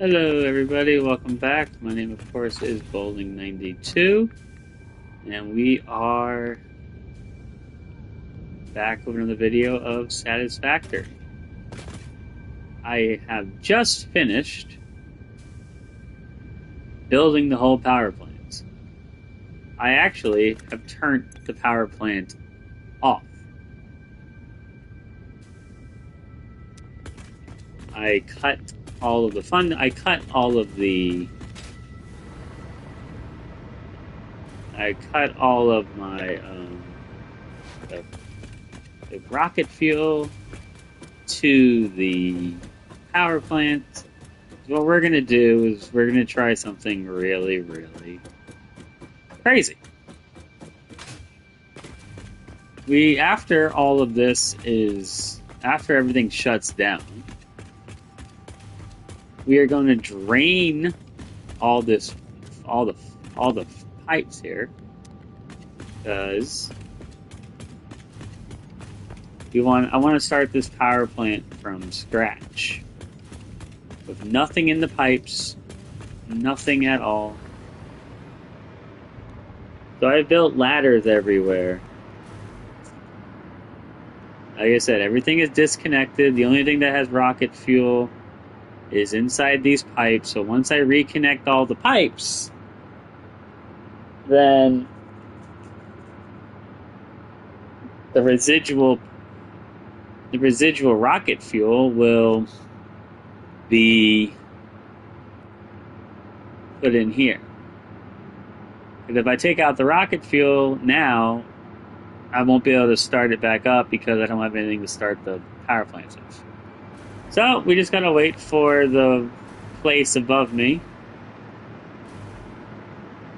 Hello, everybody. Welcome back. My name, of course, is Bowling92, and we are back with another video of Satisfactory. I have just finished building the whole power plant. I actually have turned the power plant off. I cut all of the fun. I cut all of the. I cut all of my the, the rocket fuel to the power plant. What we're gonna do is we're gonna try something really, really crazy. After all of this after everything shuts down, we are going to drain all the pipes here, because I want to start this power plant from scratch with nothing in the pipes, nothing at all. So I built ladders everywhere. Like I said, everything is disconnected. The only thing that has rocket fuel is inside these pipes. So once I reconnect all the pipes, then the residual rocket fuel will be put in here. Because if I take out the rocket fuel now, I won't be able to start it back up because I don't have anything to start the power plant with. So we just gotta wait for the place above me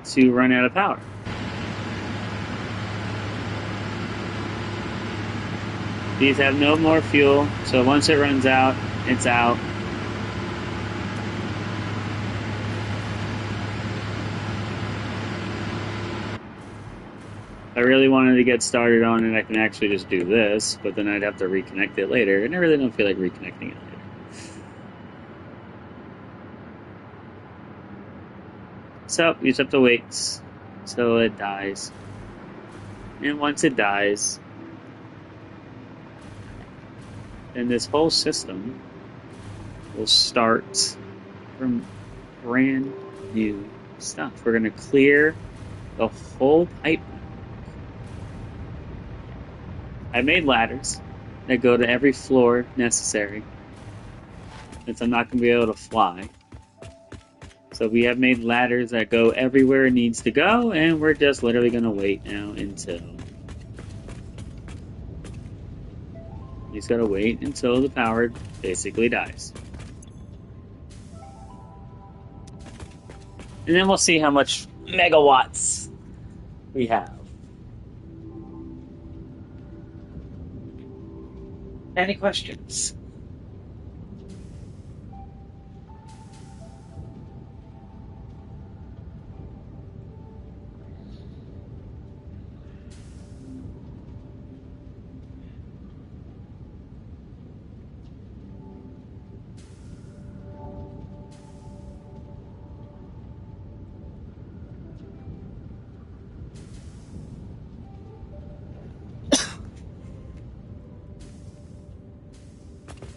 to run out of power. These have no more fuel, so once it runs out, it's out. If I really wanted to get started on it, I can actually just do this, but then I'd have to reconnect it later, and I really don't feel like reconnecting it later. So, you just have to wait till it dies. And once it dies, then this whole system will start from brand new stuff. We're going to clear the whole pipe. I made ladders that go to every floor necessary, since I'm not going to be able to fly. So we have made ladders that go everywhere it needs to go, and we're just literally going to wait now until... You just got to wait until the power basically dies. And then we'll see how much megawatts we have. Any questions?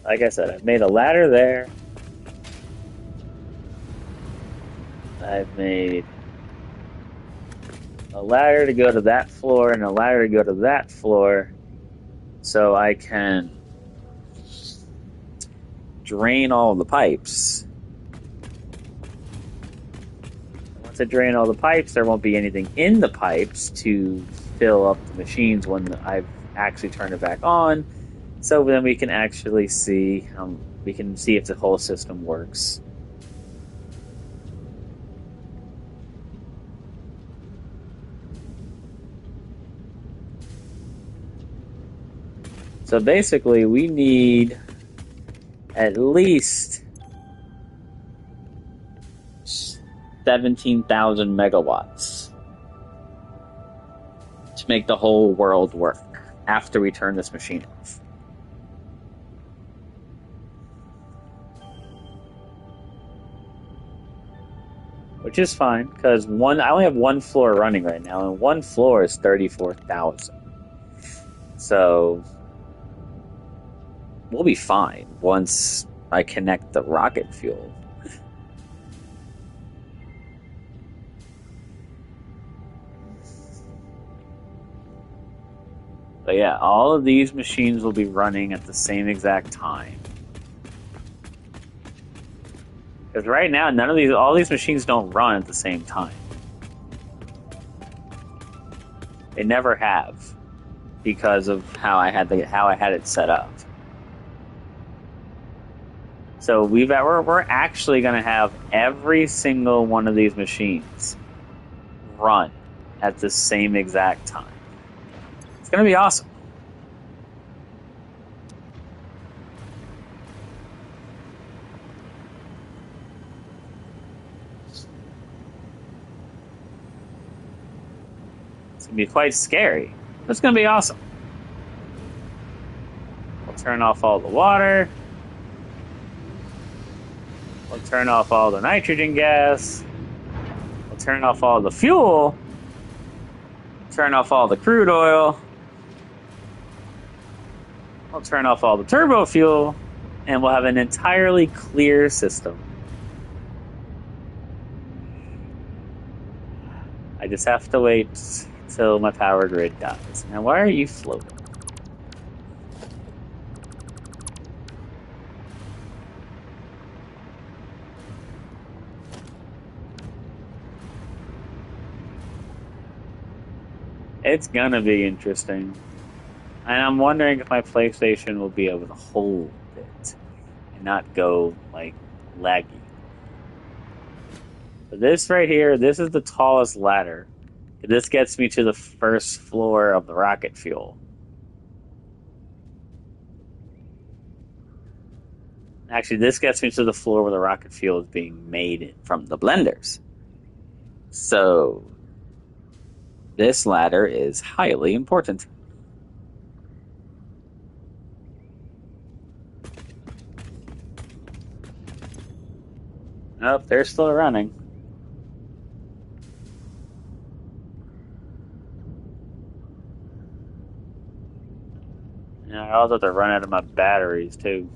Like I said, I've made a ladder there. I've made a ladder to go to that floor and a ladder to go to that floor, so I can drain all the pipes. Once I drain all the pipes, there won't be anything in the pipes to fill up the machines when I've actually turned it back on. So then we can actually see if the whole system works. So basically, we need at least 17,000 megawatts to make the whole world work after we turn this machine off. which is fine because I only have one floor running right now, and one floor is 34,000. So we'll be fine once I connect the rocket fuel. But yeah, all of these machines will be running at the same exact time. Because right now, all these machines don't run at the same time. They never have, because of how I had it set up. So we're actually going to have every single one of these machines run at the same exact time. It's going to be awesome. It's going to be quite scary. It's going to be awesome. We'll turn off all the water. We'll turn off all the nitrogen gas. We'll turn off all the fuel. Turn off all the crude oil. We'll turn off all the turbo fuel. And we'll have an entirely clear system. I just have to wait till my power grid dies. Now, why are you floating? It's gonna be interesting. And I'm wondering if my PlayStation will be able to hold it and not go, like, laggy. But this right here, this is the tallest ladder. This gets me to the first floor of the rocket fuel. Actually, this gets me to the floor where the rocket fuel is being made from the blenders. So, this ladder is highly important. Nope, they're still running. Yeah, I also have to run out of my batteries too.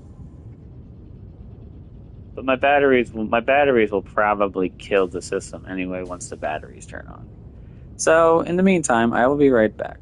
But my batteries will probably kill the system anyway once the batteries turn on. So, in the meantime, I will be right back.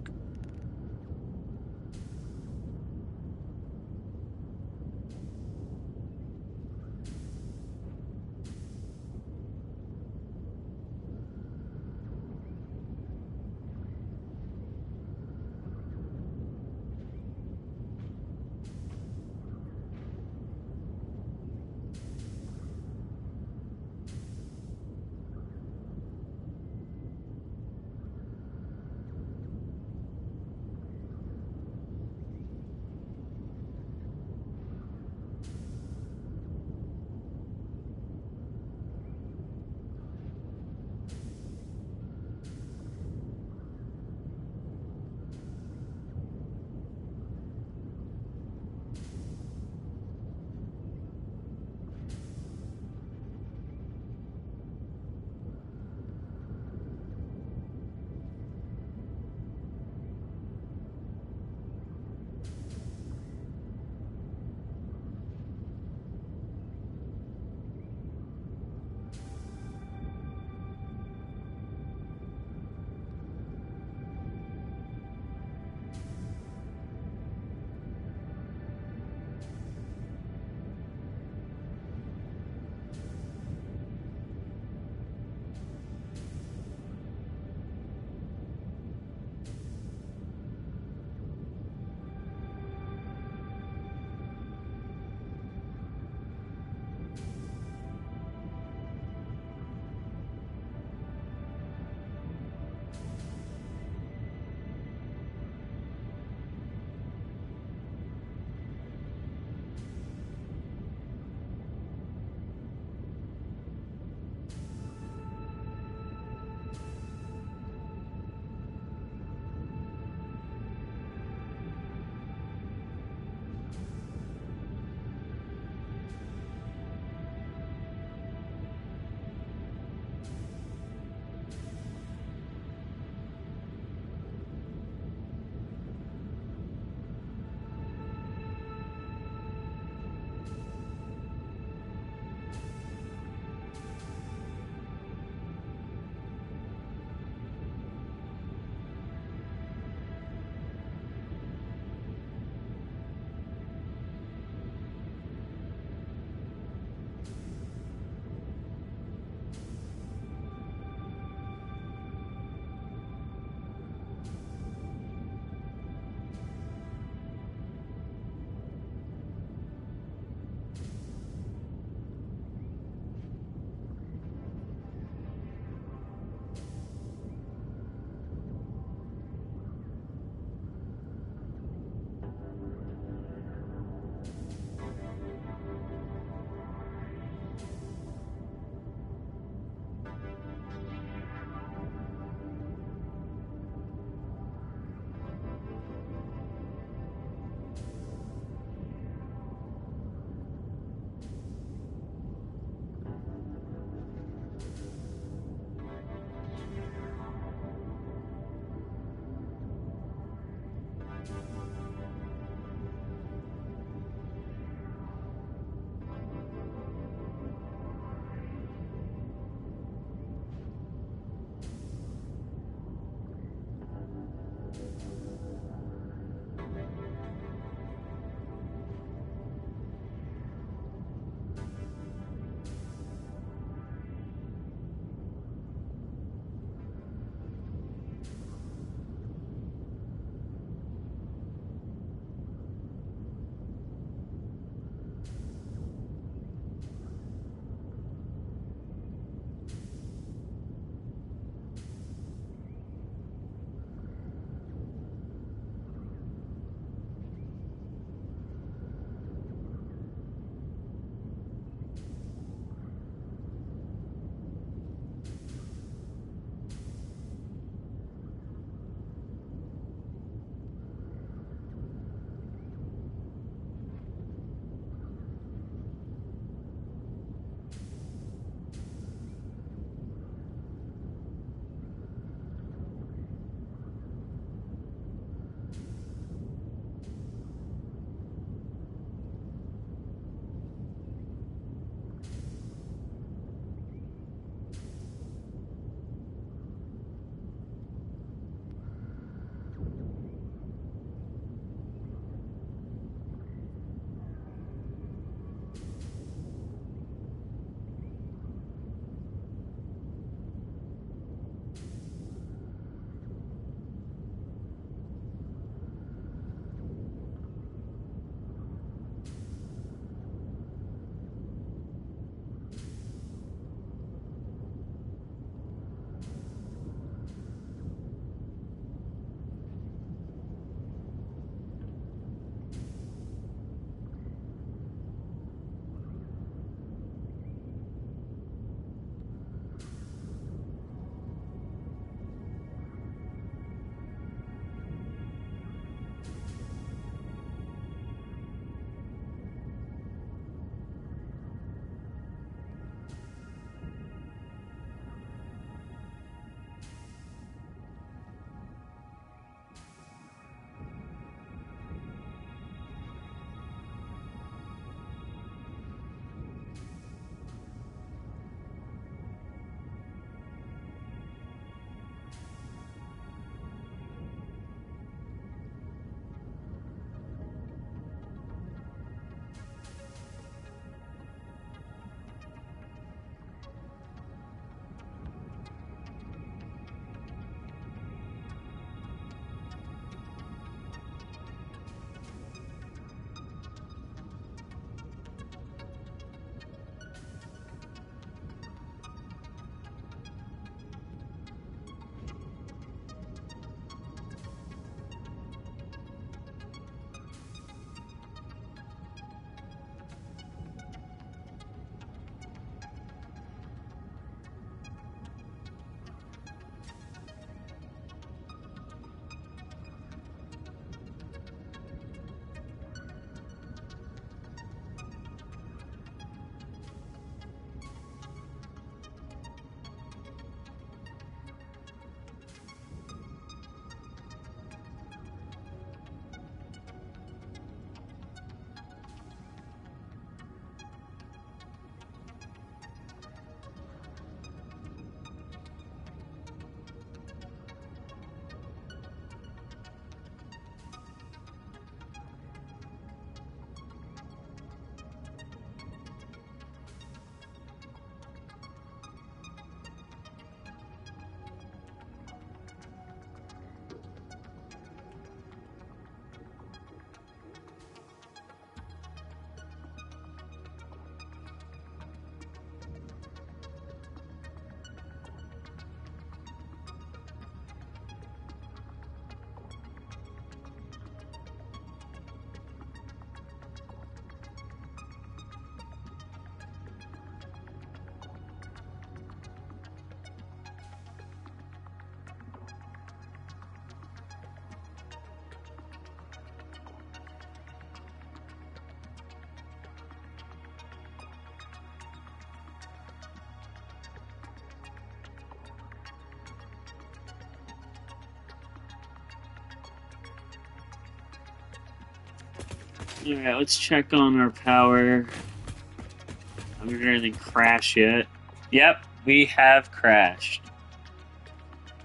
Alright, let's check on our power. I haven't heard anything crash yet. Yep, we have crashed.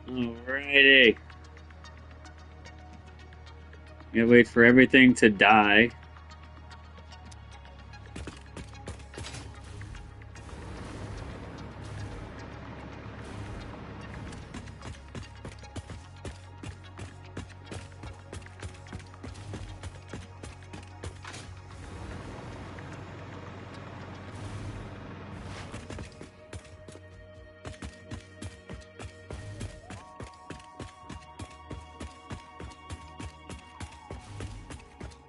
Alrighty. We gotta wait for everything to die.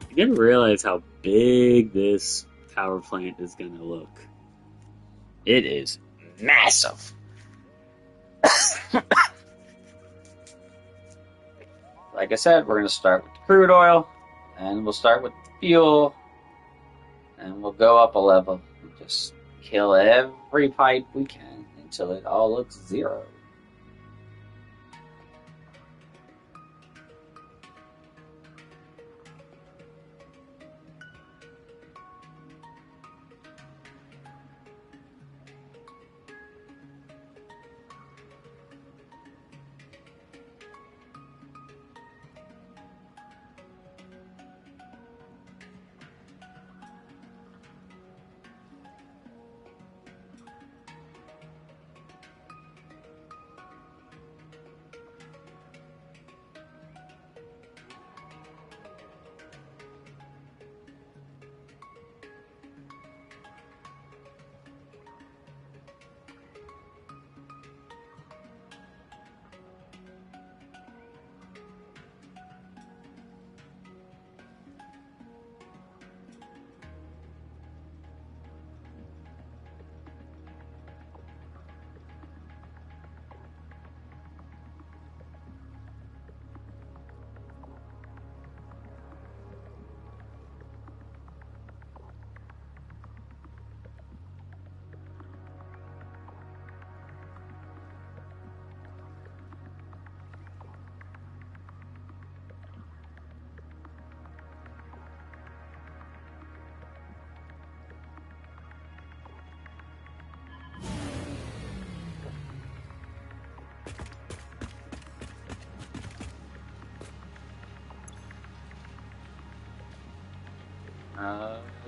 I didn't realize how big this power plant is gonna look. It is massive. Like I said, we're gonna start with the crude oil, and we'll start with the fuel, and we'll go up a level. Just kill every pipe we can until it all looks zero.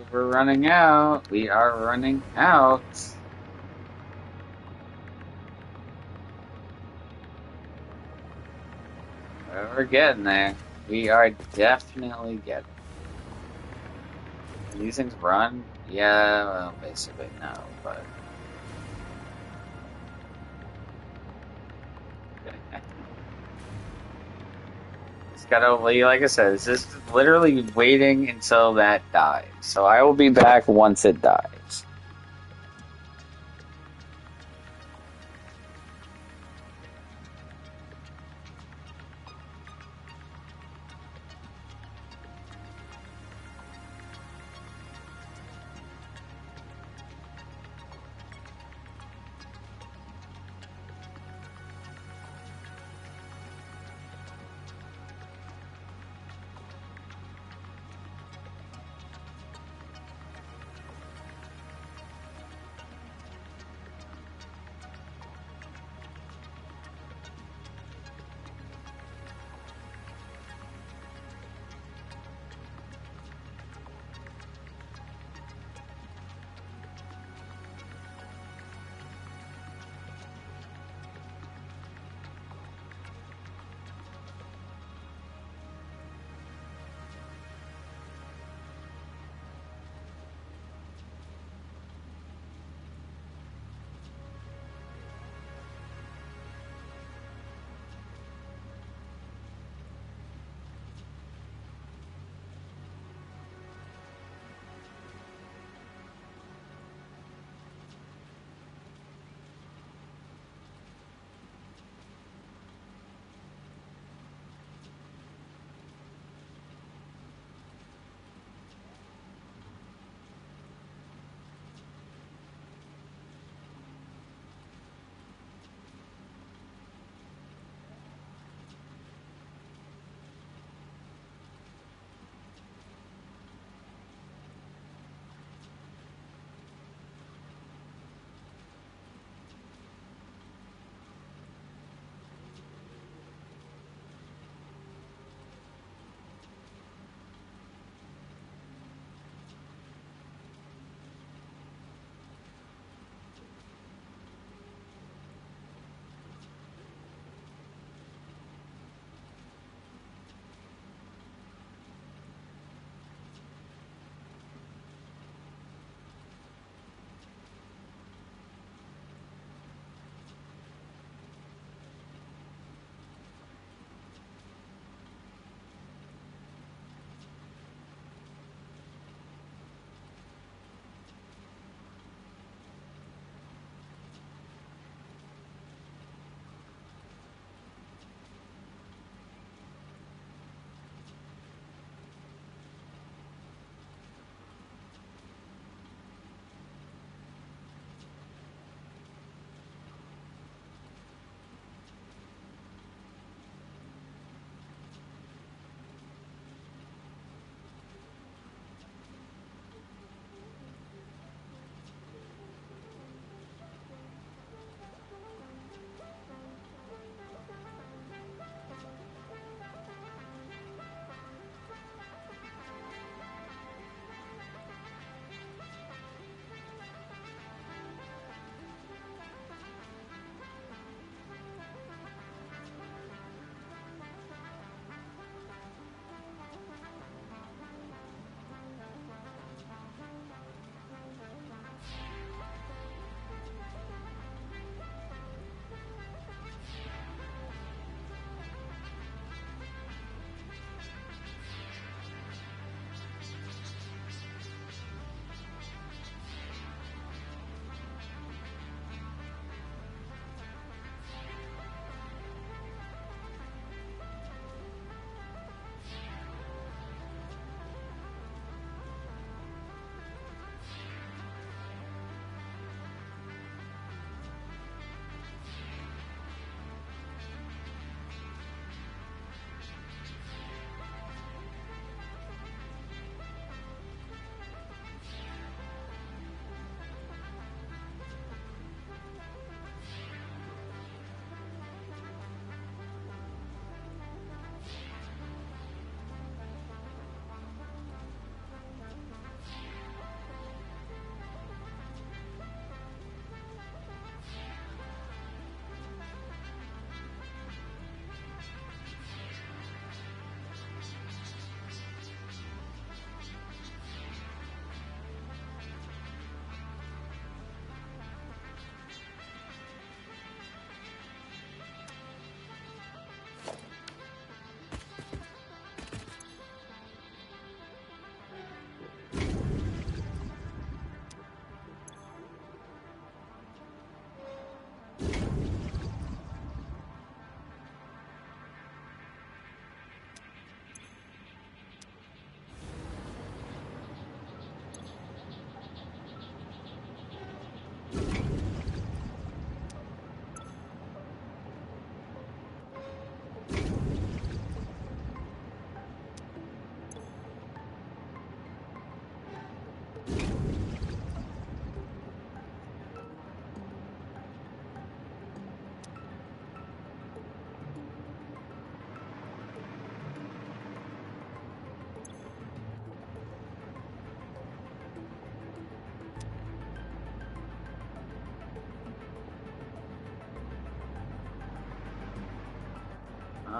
We're running out. We are running out. We're getting there. We are definitely getting there. These things run? Yeah, well, basically no, but... It's gotta, like I said, it's just literally waiting until that dies. So I will be back once it dies.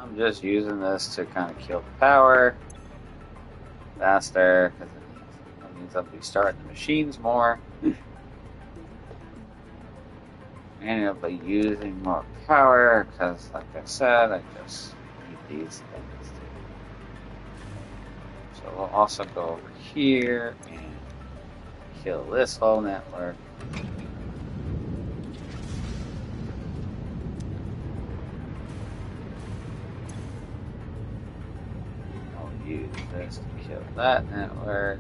I'm just using this to kind of kill the power faster, because it means I'll be starting the machines more. And I'll be using more power, because like I said, I just need these things to. So we'll also go over here and kill this whole network. I'll use this to kill that network.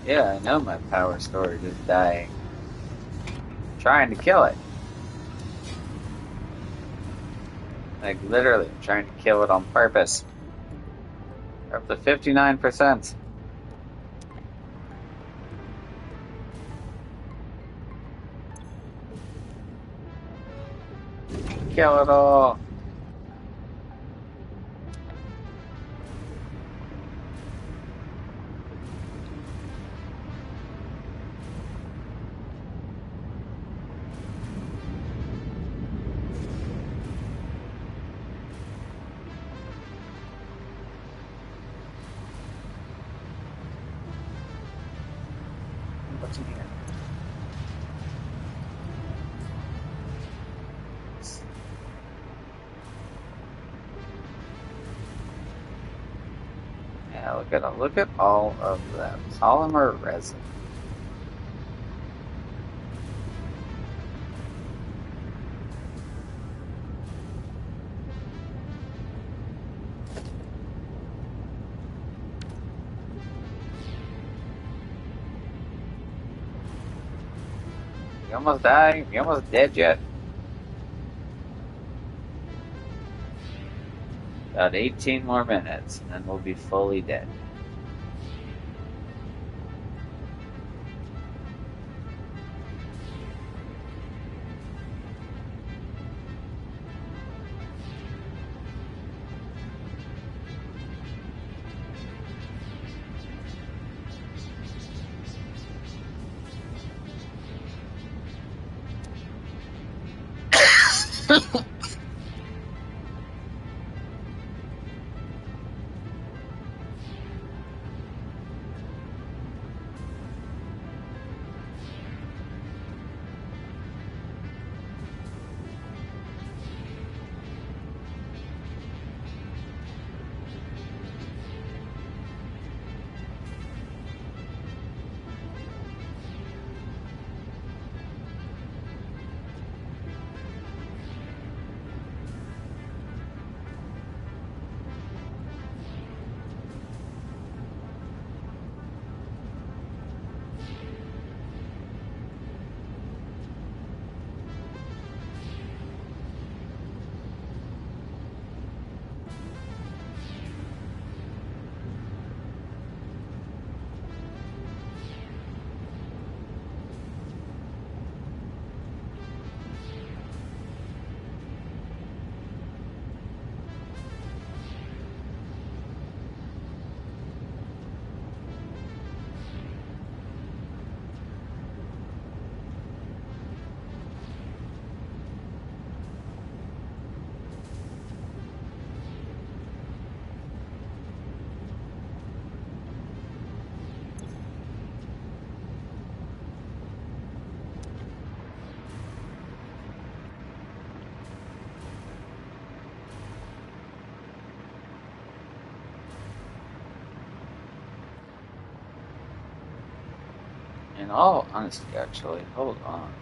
Yeah, I know my power storage is dying. I'm trying to kill it. Like, literally, I'm trying to kill it on purpose. We're up to 59%. Kill it all. What's in here? Yeah, look at all of that polymer resin. You almost dying? You almost dead yet? About 18 more minutes, and then we'll be fully dead. In all honesty, actually, hold on.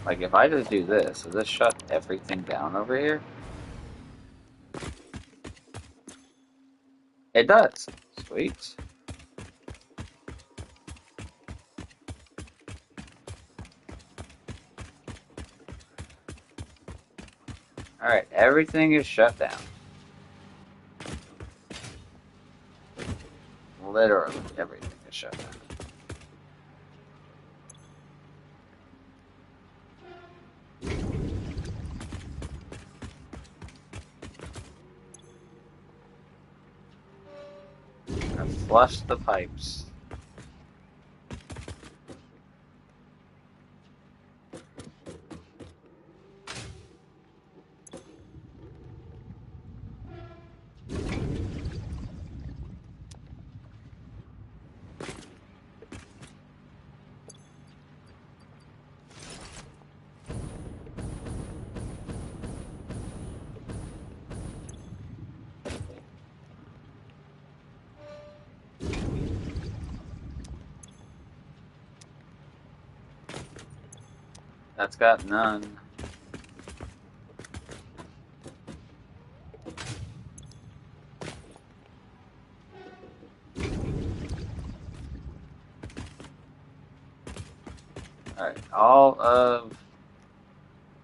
Like, if I just do this, does this shut everything down over here? It does. Sweet. Alright, everything is shut down. Literally, everything is shut down. I flush the pipes. That's got none. Alright, all of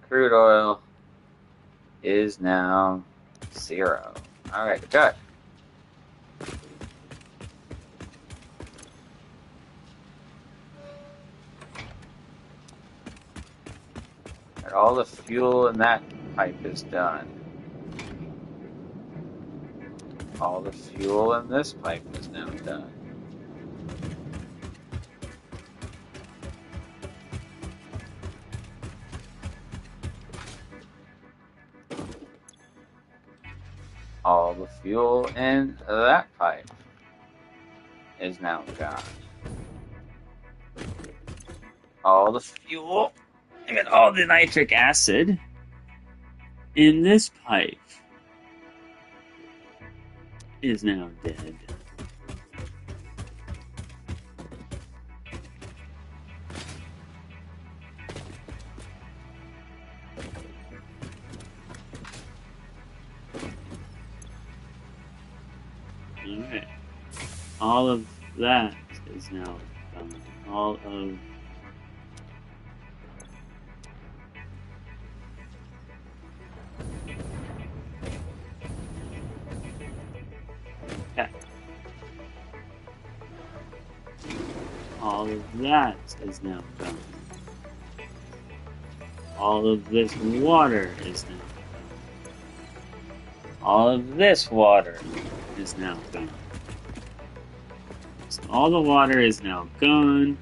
crude oil is now 0. Alright, good. And all the fuel in that pipe is done. All the fuel in this pipe is now done. All the fuel in that pipe is now gone. All the fuel And all the nitric acid in this pipe is now dead. Alright. All of that is now gone. All of all of that is now gone. All of this water is now gone. All of this water is now gone. So all the water is now gone.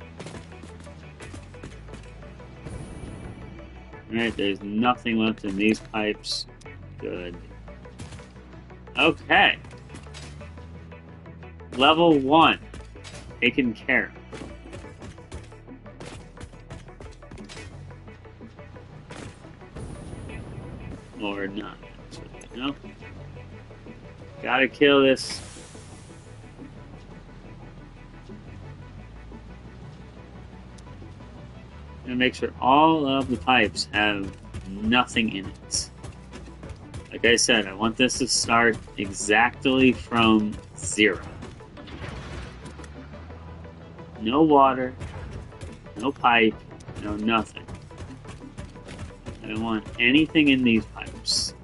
Alright, there's nothing left in these pipes. Good. Okay. Level 1. Taken care of. Or not, actually. No. Gotta kill this. And make sure all of the pipes have nothing in it. Like I said, I want this to start exactly from 0. No water, no pipe, no nothing. I don't want anything in these pipes.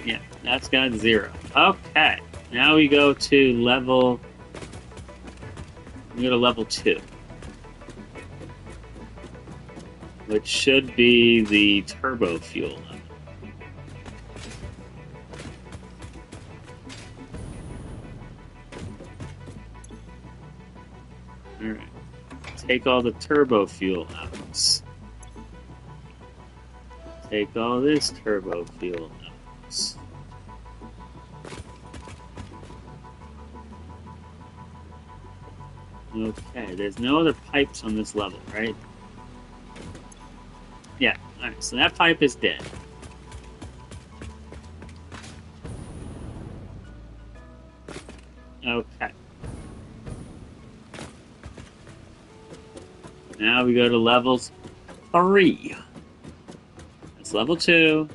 Yeah, that's got 0. Okay, now we go to level... We go to level 2. Which should be the turbo fuel level. Alright. Take all the turbo fuel out. Take all this turbo fuel out. Okay, there's no other pipes on this level, right? Yeah, alright, so that pipe is dead. Okay. Now we go to levels 3. That's level 2.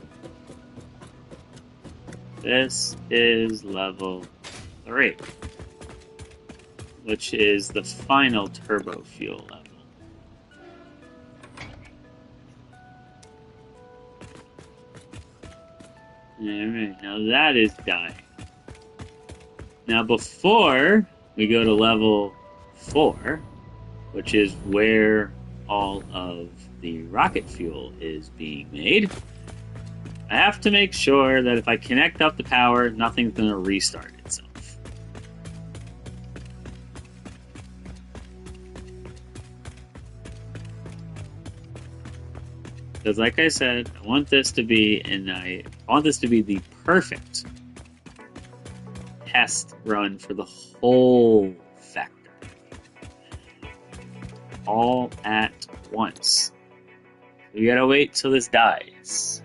This is level 3, which is the final turbo fuel level. Alright, now that is dying. Now before we go to level 4, which is where all of the rocket fuel is being made, I have to make sure that if I connect up the power, nothing's going to restart itself. Because like I said, I want this to be the perfect test run for the whole factory. All at once. We gotta wait till this dies.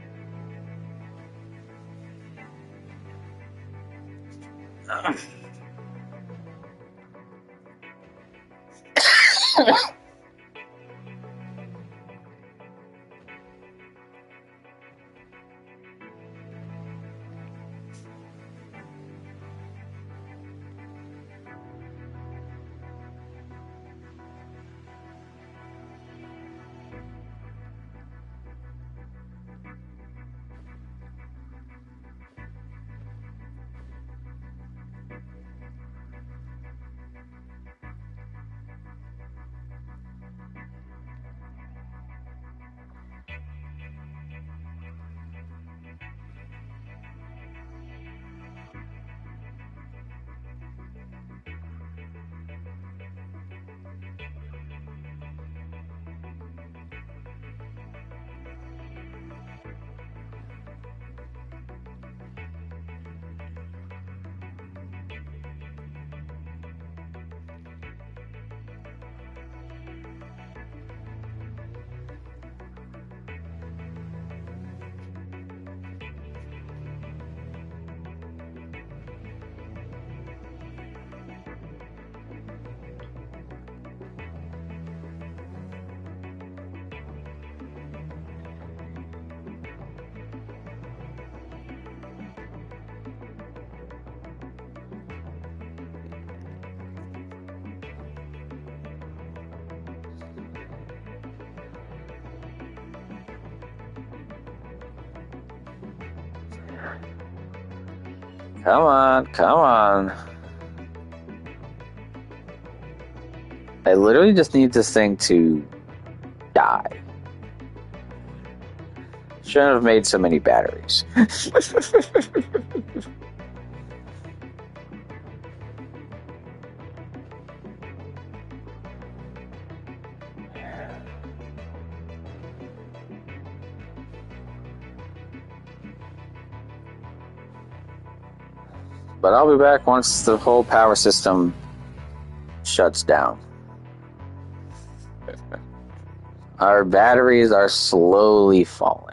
Come on, come on. I literally just need this thing to die. Shouldn't have made so many batteries. But I'll be back once the whole power system shuts down. Our batteries are slowly falling.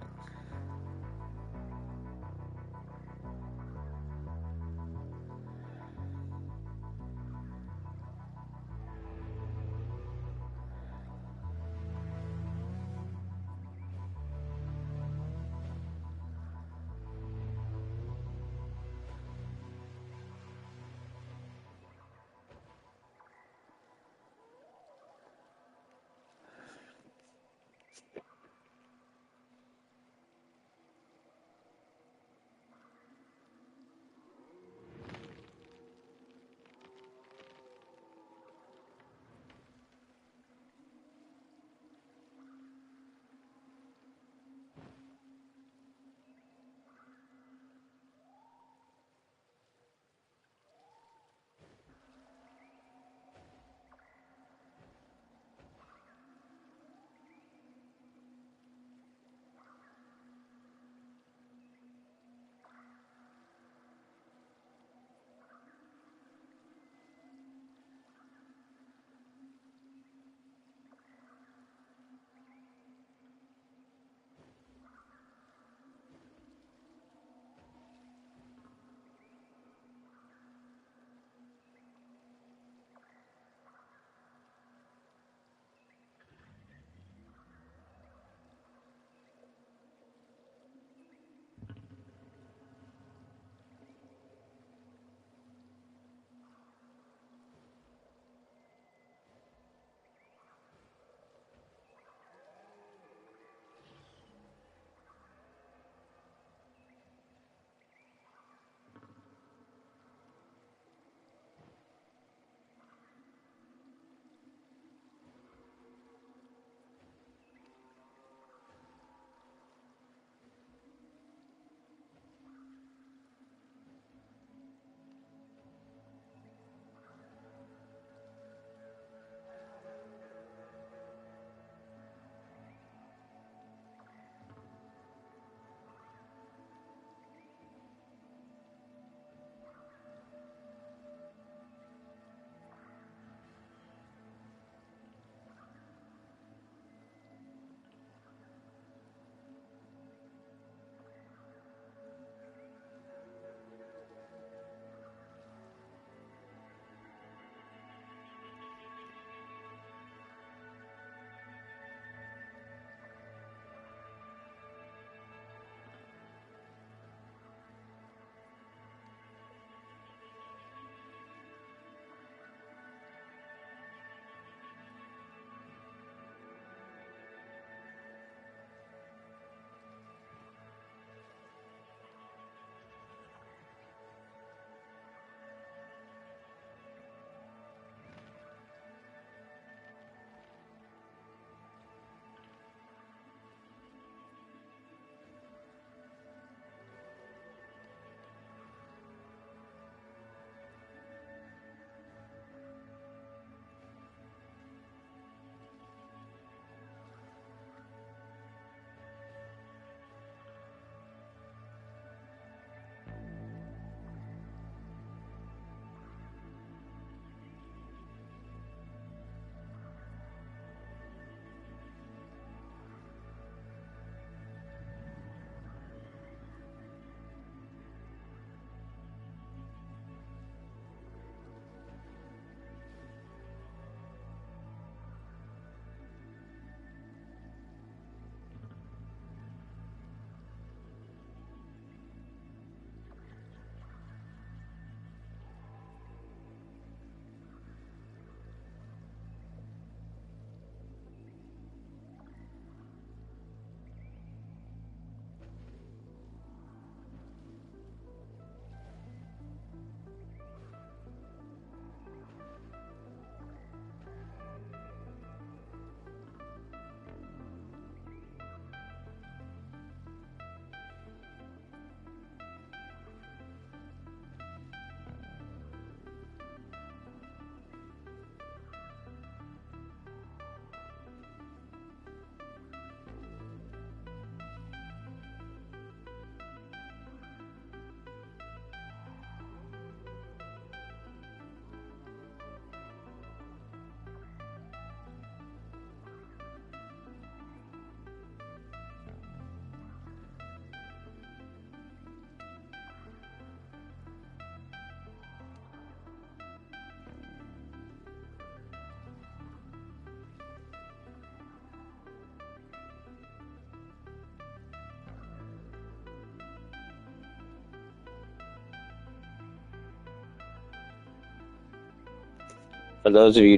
For those of you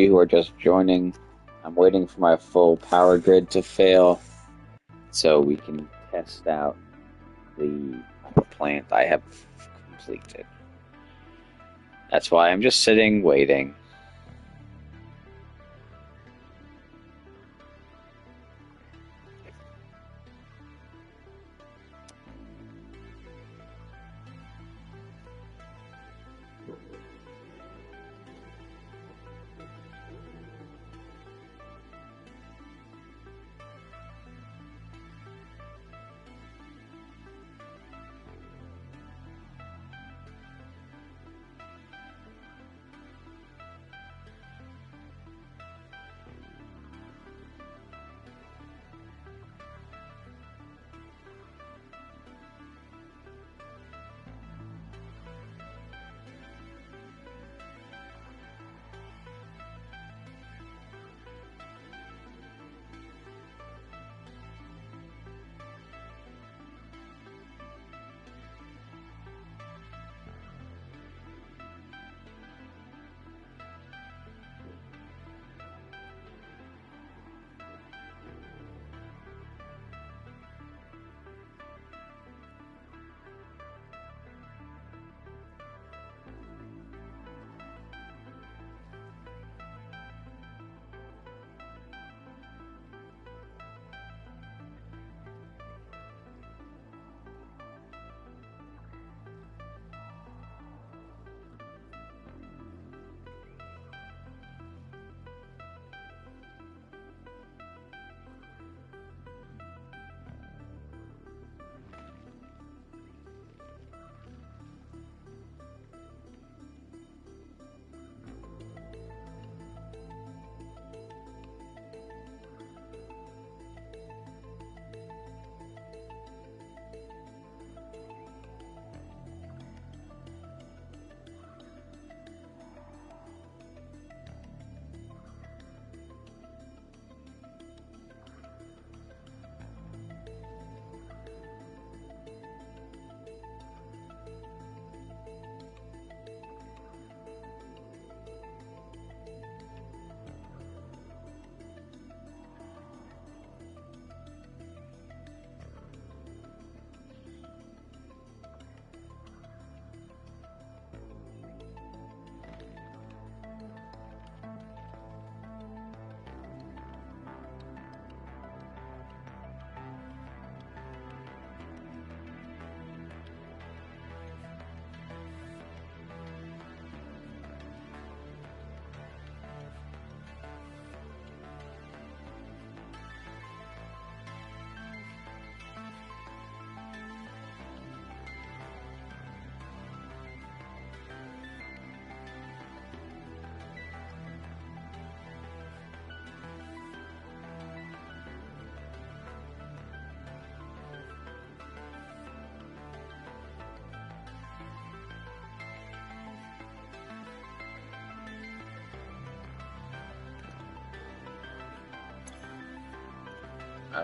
who are just joining, I'm waiting for my full power grid to fail so we can test out the plant I have completed. That's why I'm just sitting waiting.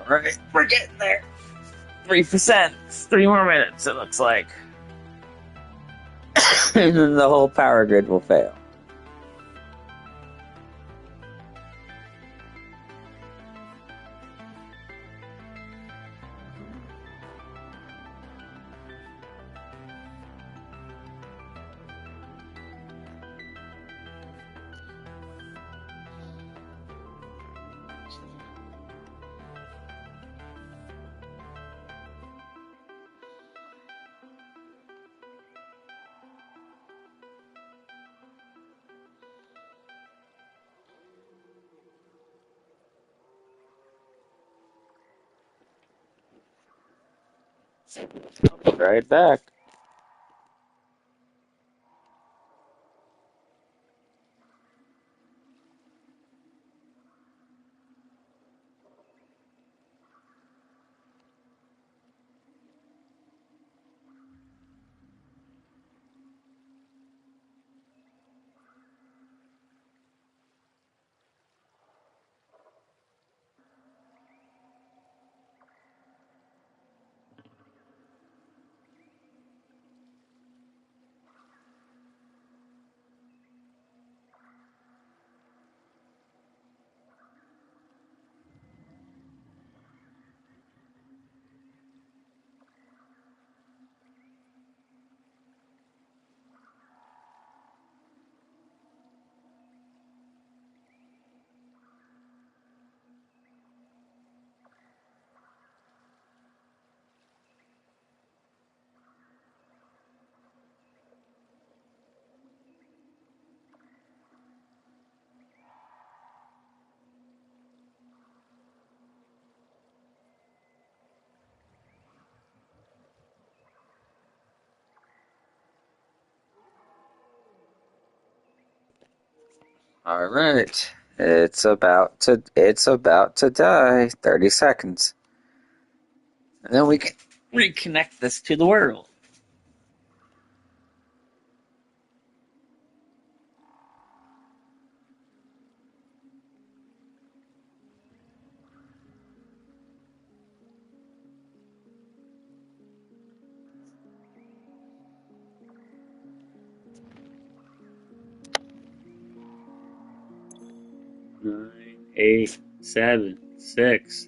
Alright, we're getting there. 3%. 3 more minutes, it looks like. And then the whole power grid will fail. I'll be right back. All right. It's about to die. 30 seconds. And then we can reconnect this to the world. Nine, 8, 7, 6,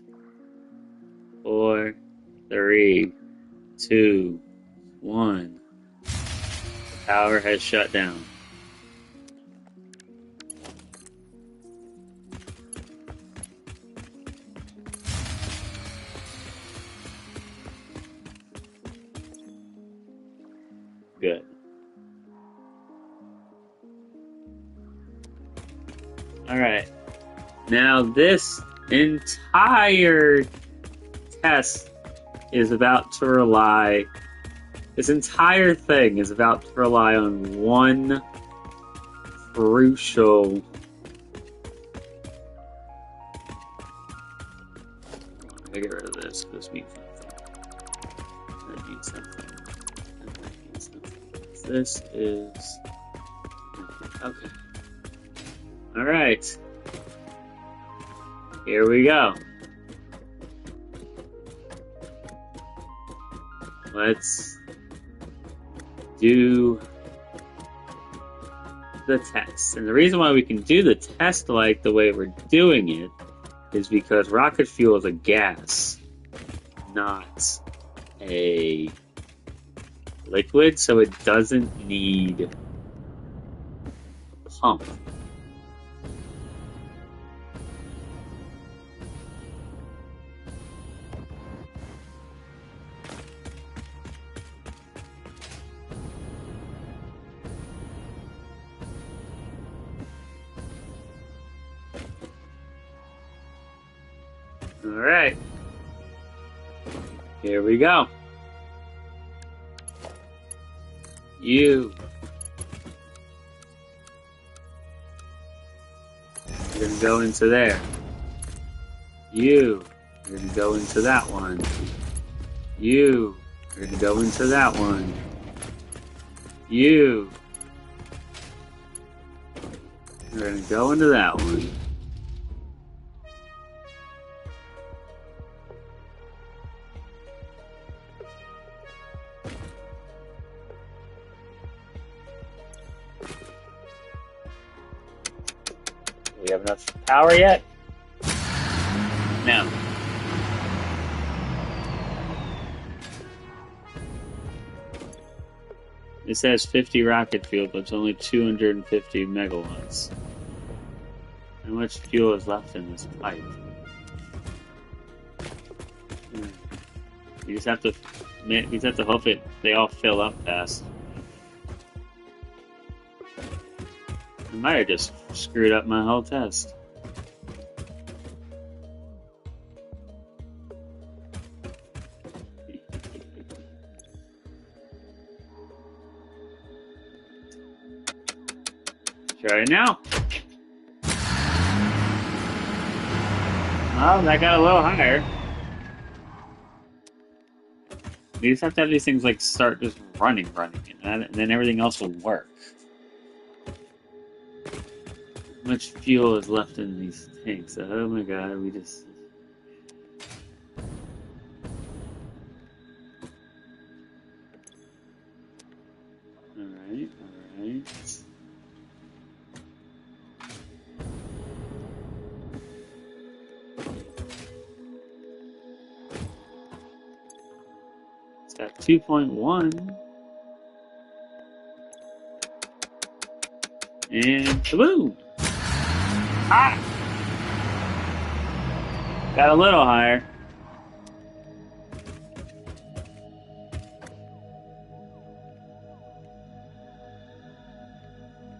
4, 3, 2, 1. The power has shut down. Good. Alright. Now this entire test is about to rely. This entire thing is about to rely on one crucial. I get rid of this. This means something. That means something. And that means something. This is okay. All right. Here we go. Let's do the test. And the reason why we can do the test like the way we're doing it is because rocket fuel is a gas, not a liquid, so it doesn't need a pump. All right, here we go. You're gonna go into there. You're gonna go into that one. You're gonna go into that one. You're gonna go into that one. Do we have enough power yet? No. It says 50 rocket fuel, but it's only 250 megawatts. How much fuel is left in this pipe? You just have to hope they all fill up fast. I might have just screwed up my whole test. Try it now. Oh, that got a little higher. You just have to have these things like start just running, and then everything else will work. How much fuel is left in these tanks? Oh my god, we just... Alright. It's got 2.1. And kaboom! Ah! Got a little higher.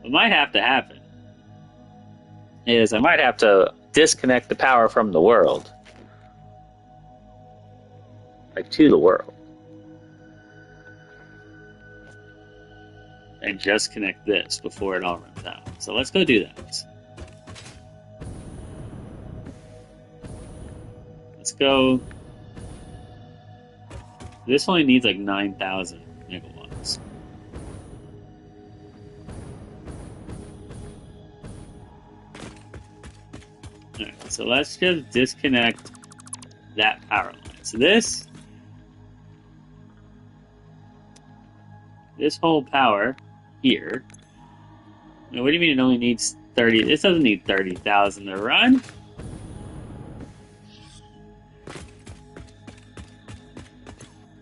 What might have to happen is I might have to disconnect the power from the world. Like, to the world. And just connect this before it all runs out. So let's go do that. go. This only needs like 9,000 megawatts. Alright, so let's just disconnect that power line. So this whole power here. What do you mean it only needs 30? This doesn't need 30,000 to run.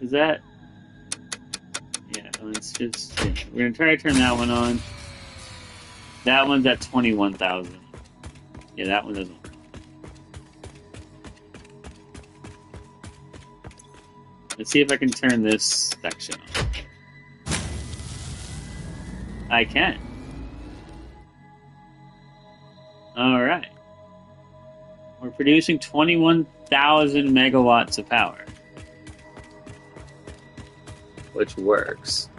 Is that? Yeah, let's just. Yeah. We're gonna try to turn that one on. That one's at 21,000. Yeah, that one doesn't work. Let's see if I can turn this section on. I can. Alright. We're producing 21,000 megawatts of power. Which works.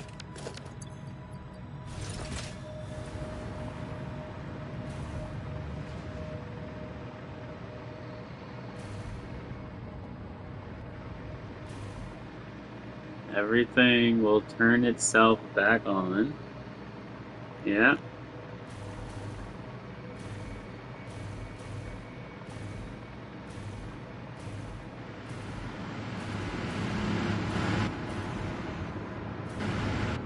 Everything will turn itself back on. Yeah.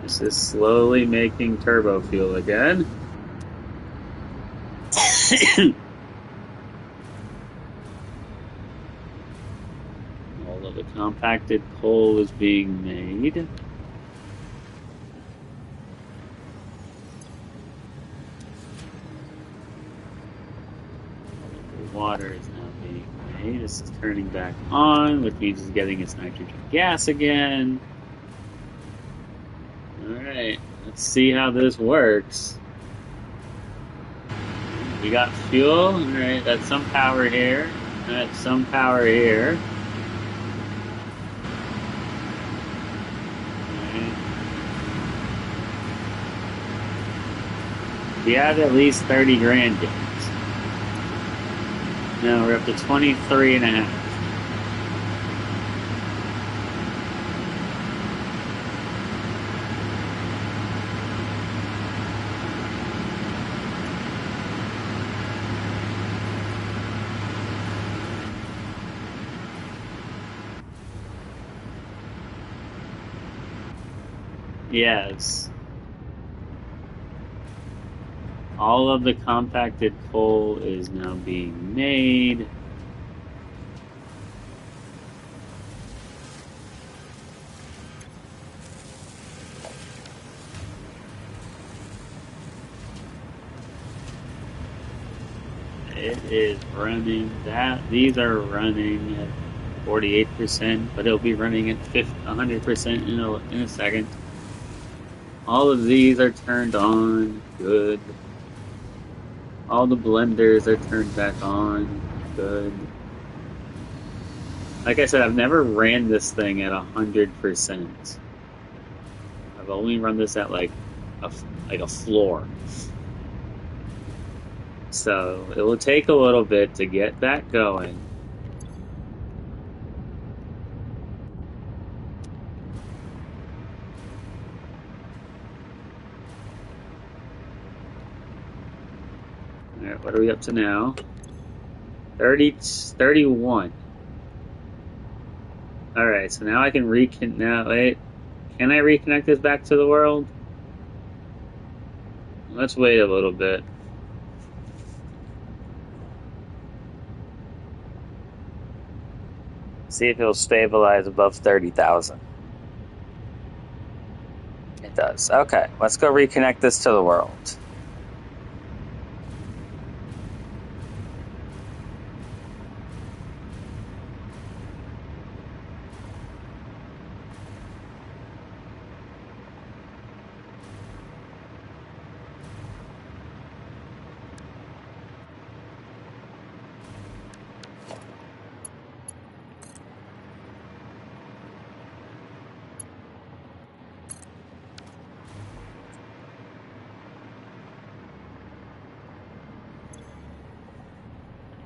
This is slowly making turbo fuel again. All of the compacted coal is being made. All of the water is now being made. This is turning back on, which means it's getting its nitrogen gas again. Alright, let's see how this works. We got fuel. Alright, that's some power here. That's some power here. Alright. We have at least 30 grand gains. Now we're up to 23 and a half. Yes. All of the compacted coal is now being made. It is running that. These are running at 48%, but it'll be running at 100% in a second. All of these are turned on. Good. All the blenders are turned back on. Good. Like I said, I've never ran this thing at 100%. I've only run this at like a floor. So it will take a little bit to get that going. Alright, what are we up to now? 31. Alright, so now I can reconnect. Now, wait. Can I reconnect this back to the world? Let's wait a little bit. See if it'll stabilize above 30,000. It does. Okay, let's go reconnect this to the world.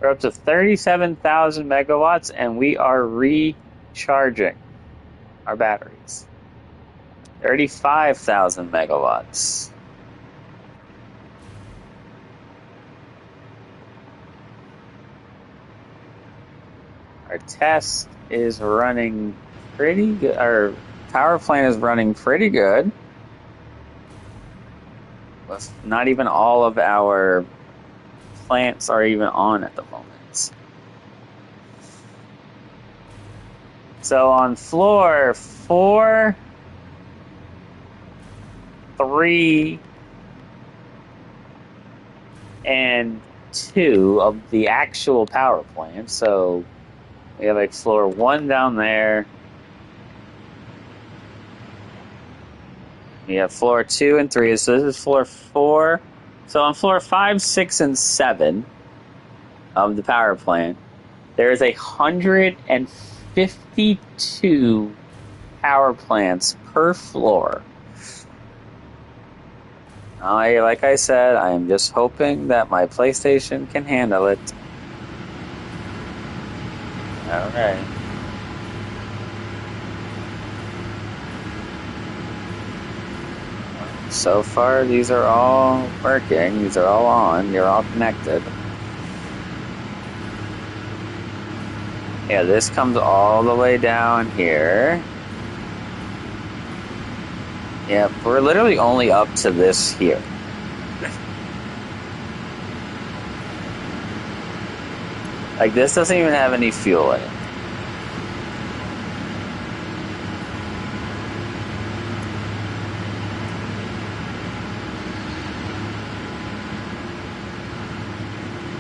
We're up to 37,000 megawatts, and we are recharging our batteries. 35,000 megawatts. Our test is running pretty good. Our power plant is running pretty good. Not even all of our plants are even on at the moment. So on floor 4, 3, and 2 of the actual power plant. So we have like floor 1 down there. We have floor 2 and 3. So this is floor 4. So on floor 5, 6, and 7 of the power plant, there is 152 power plants per floor. Like I said, I am just hoping that my PlayStation can handle it. Alright. So far, these are all working. These are all on. You're all connected. Yeah, this comes all the way down here. Yeah, we're literally only up to this here. Like, this doesn't even have any fuel in it.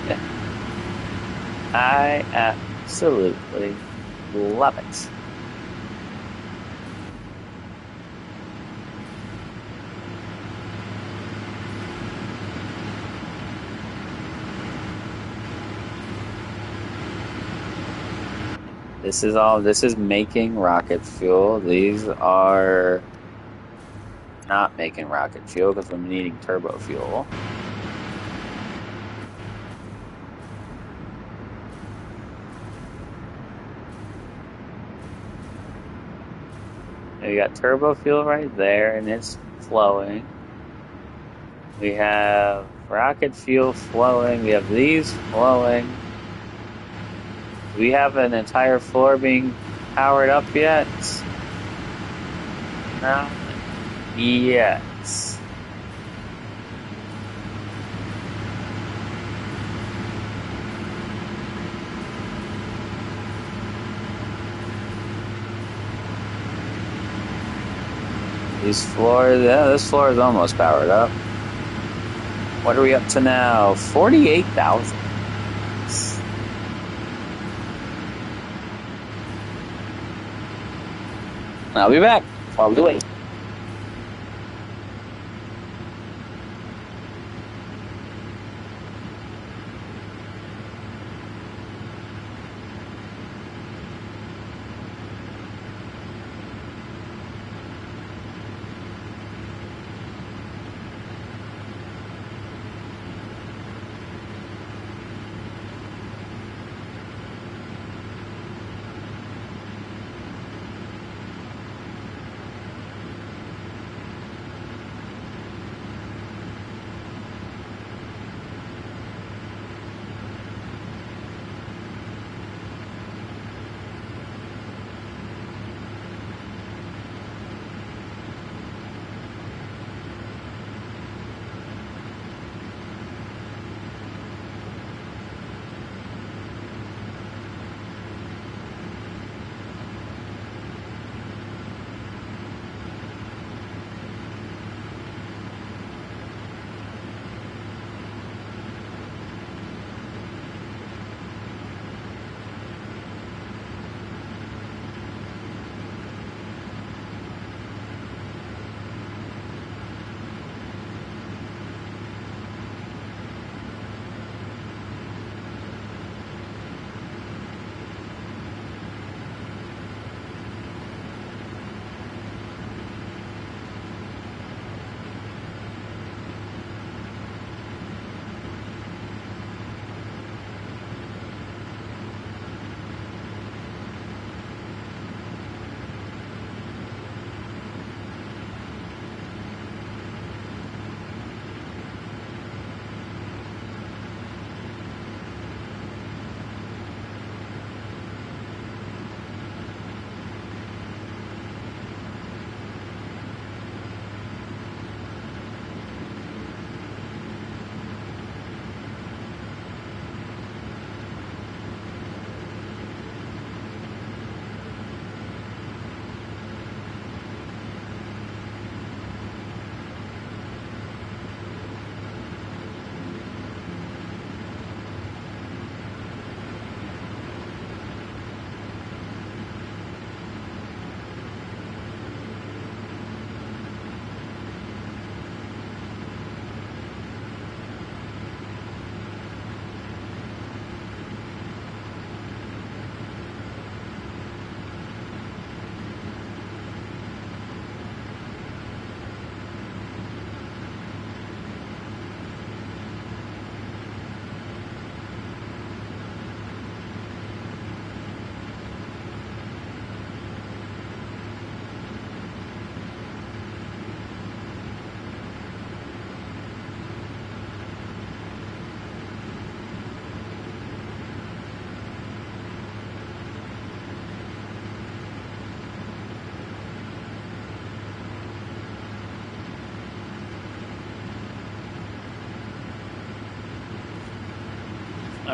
Yeah. I absolutely love it. This is making rocket fuel. These are not making rocket fuel because I'm needing turbo fuel. We got turbo fuel right there, and it's flowing. We have rocket fuel flowing. We have these flowing. Do we have an entire floor being powered up yet? No? Yes. These floors, yeah, this floor is almost powered up. What are we up to now? 48,000. I'll be back. I'll be waiting.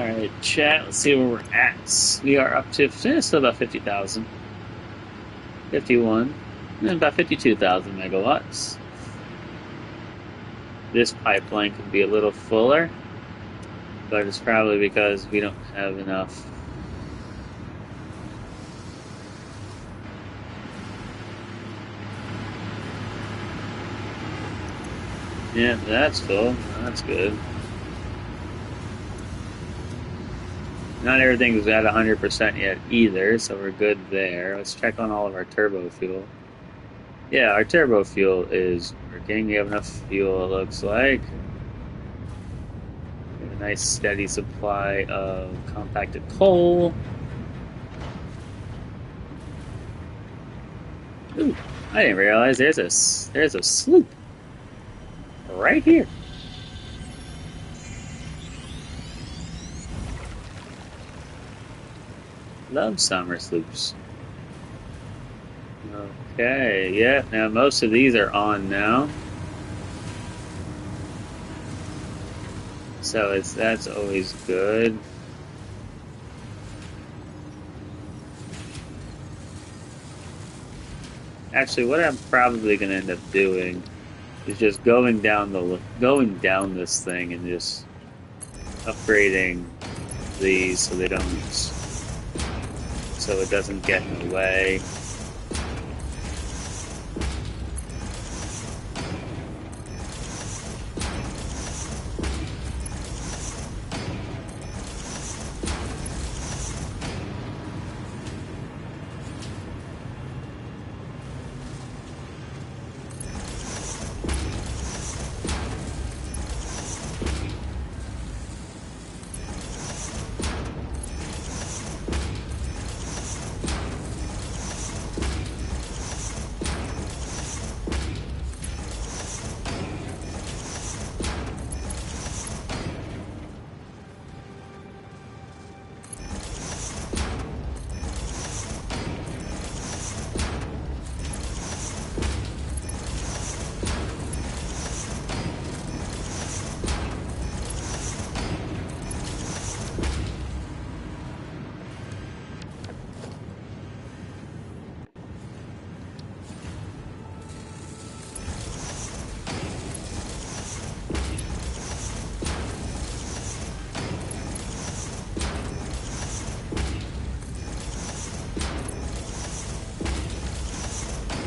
Alright, chat, let's see where we're at. We are up to still about 50,000. 51. And about 52,000 megawatts. This pipeline could be a little fuller, but it's probably because we don't have enough. Yeah, that's cool. That's good. Not everything's at 100% yet either, so we're good there. Let's check on all of our turbo fuel. Yeah, our turbo fuel is working. We have enough fuel, it looks like. We have a nice steady supply of compacted coal. Ooh, I didn't realize there's a sloop right here. Love summer sloops. Okay, yeah, now most of these are on now. So that's always good. Actually, what I'm probably gonna end up doing is just going down this thing and just upgrading these so it doesn't get in the way.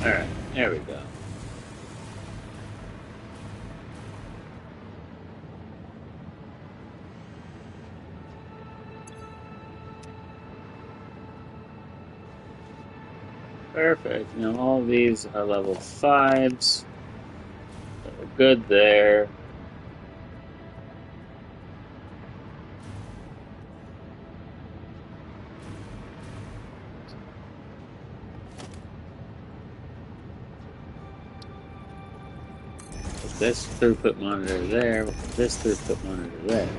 Alright, there we go. Perfect. Now all these are level 5s. So we're good there. Put this throughput monitor there. We'll put this throughput monitor there.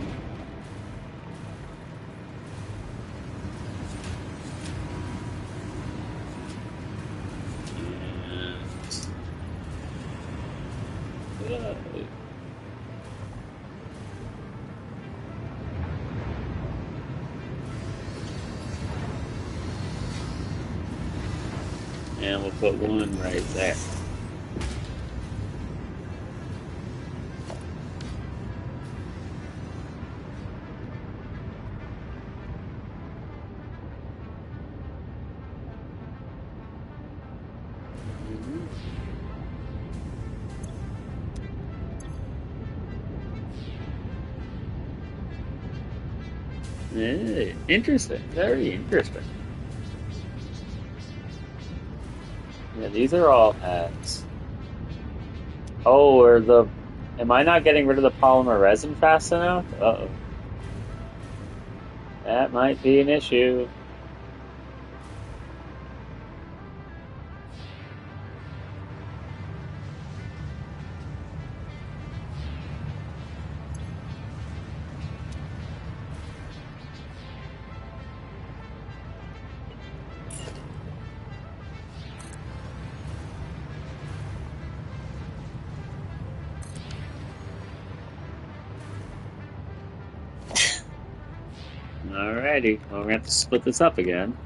And we'll put one right there. Interesting. Very interesting. Yeah, these are all ads. Oh, am I not getting rid of the polymer resin fast enough? Uh-oh. That might be an issue. Alrighty, well, we're gonna have to split this up again.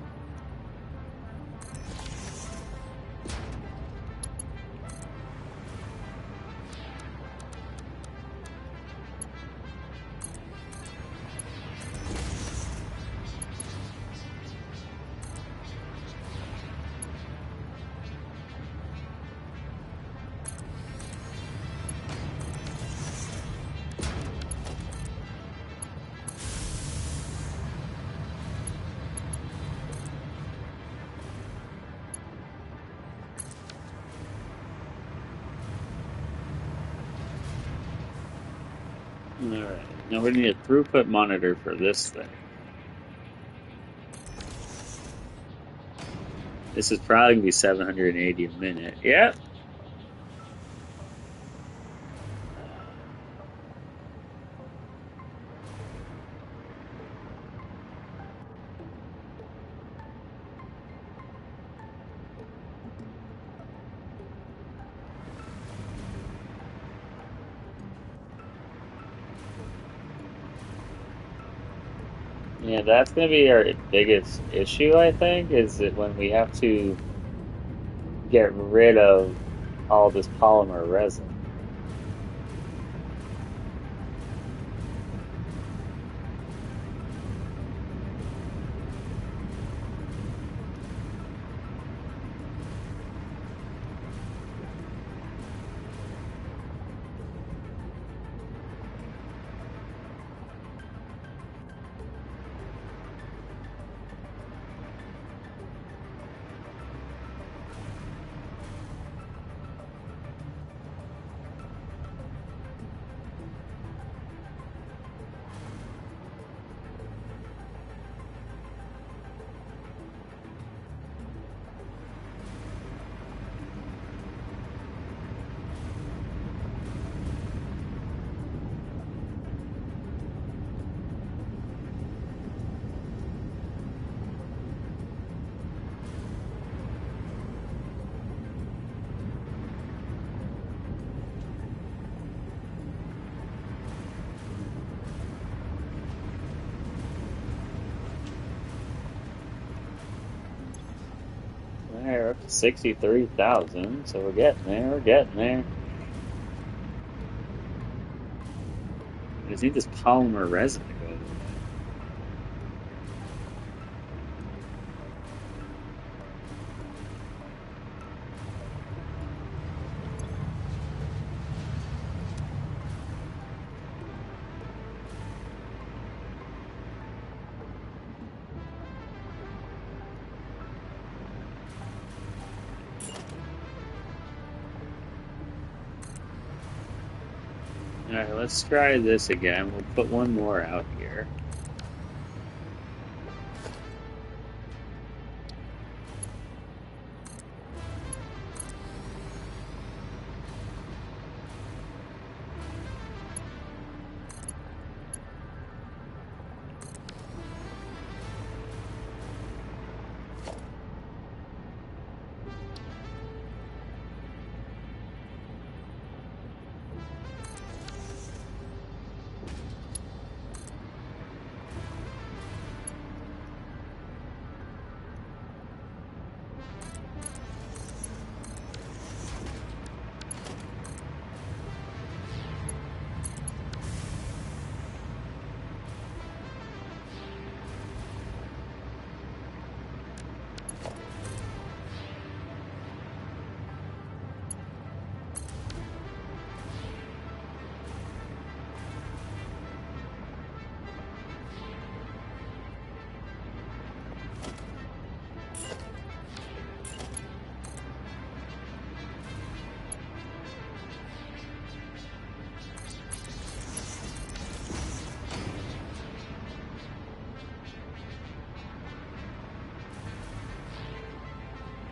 Alright, now we need a throughput monitor for this thing. This is probably gonna be 780 a minute. Yep. Yeah, that's gonna be our biggest issue, I think, is that when we have to get rid of all this polymer resin. We're up to 63,000, so we're getting there, we're getting there. I just need this polymer resin to go away. Alright, let's try this again. We'll put one more out here.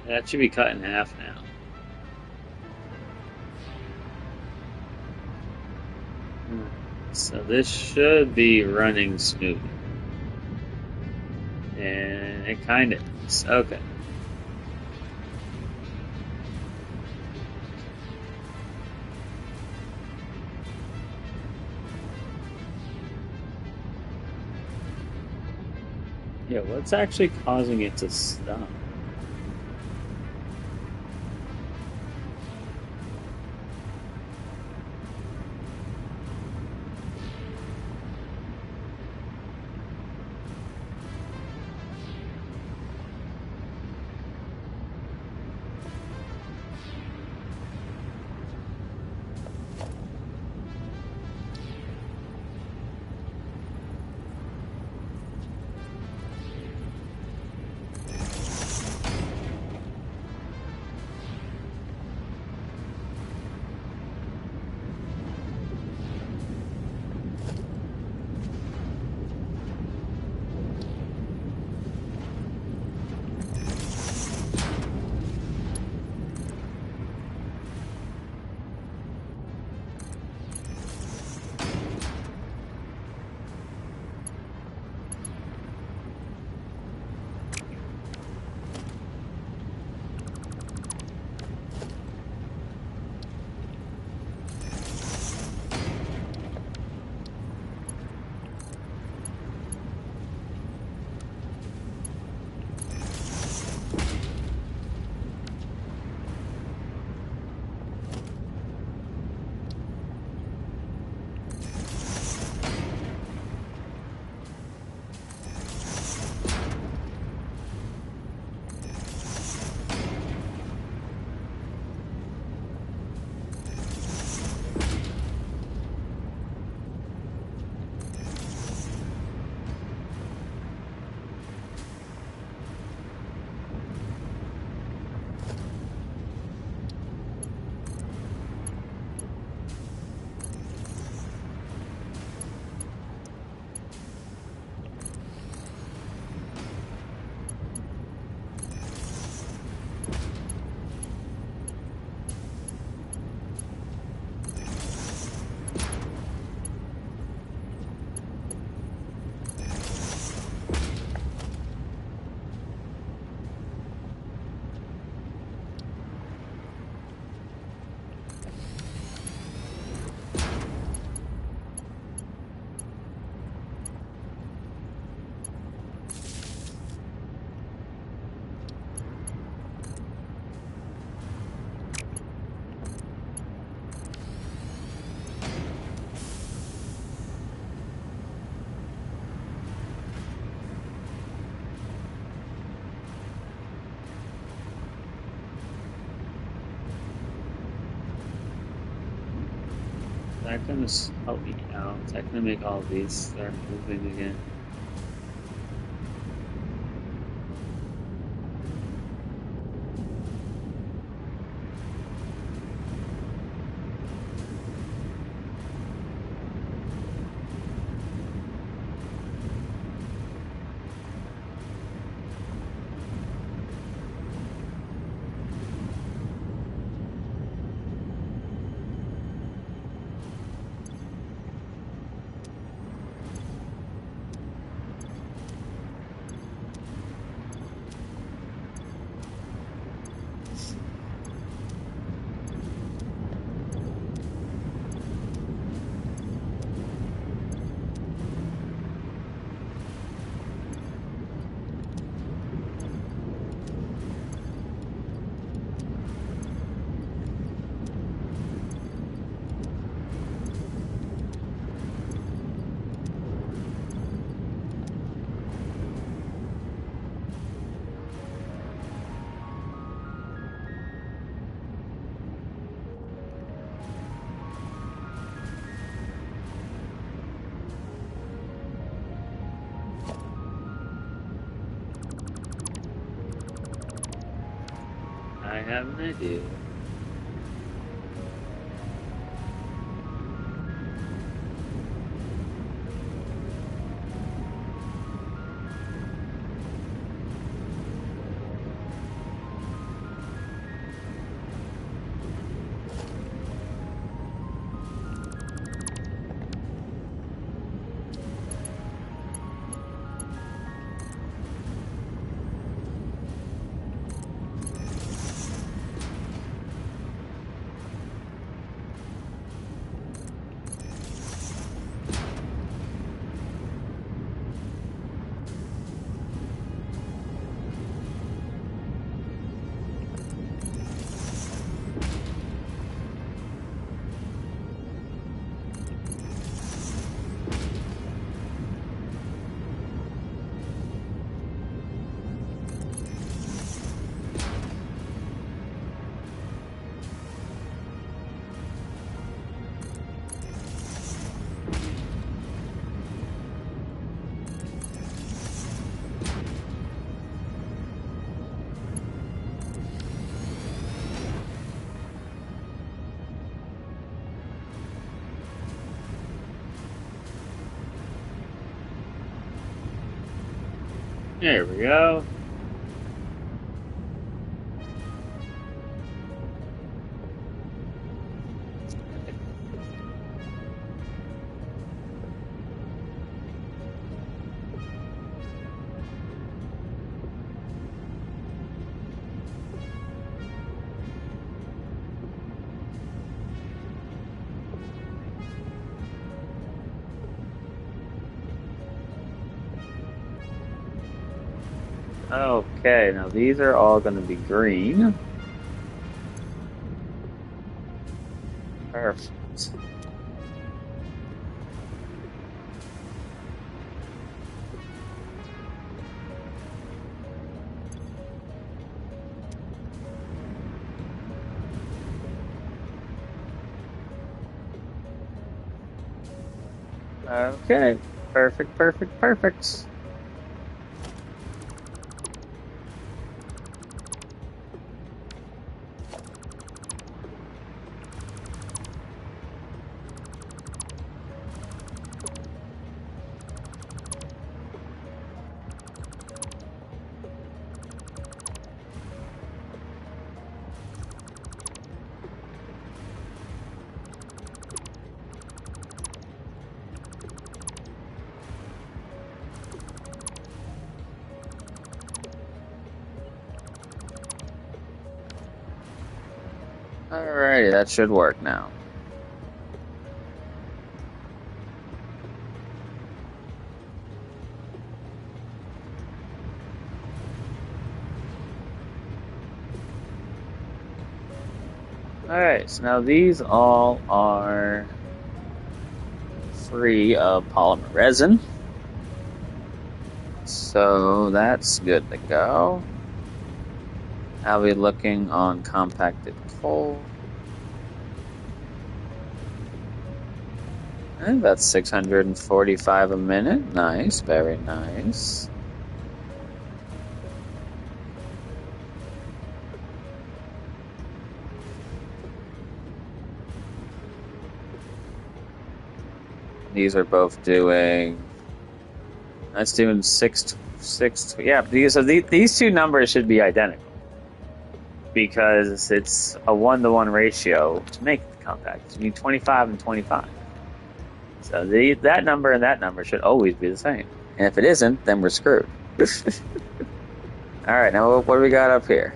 That should be cut in half now. So this should be running smooth. And it kind of is. Okay. Yeah, what's actually causing it to stop? Is that gonna help me out? Is that gonna make all these start moving again? I have an idea. There we go. Okay, now these are all going to be green. Perfect. Okay, perfect, perfect, perfect. Alrighty, that should work now. Alright, so now these all are free of polymer resin. So that's good to go. How are we looking on compacted coal? And that's 645 a minute. Nice, very nice. These are both doing. That's doing six. Yeah, these two numbers should be identical because it's a 1-to-1 ratio to make it compact. You need 25 and 25. So that number and that number should always be the same. And if it isn't, then we're screwed. All right, now what do we got up here?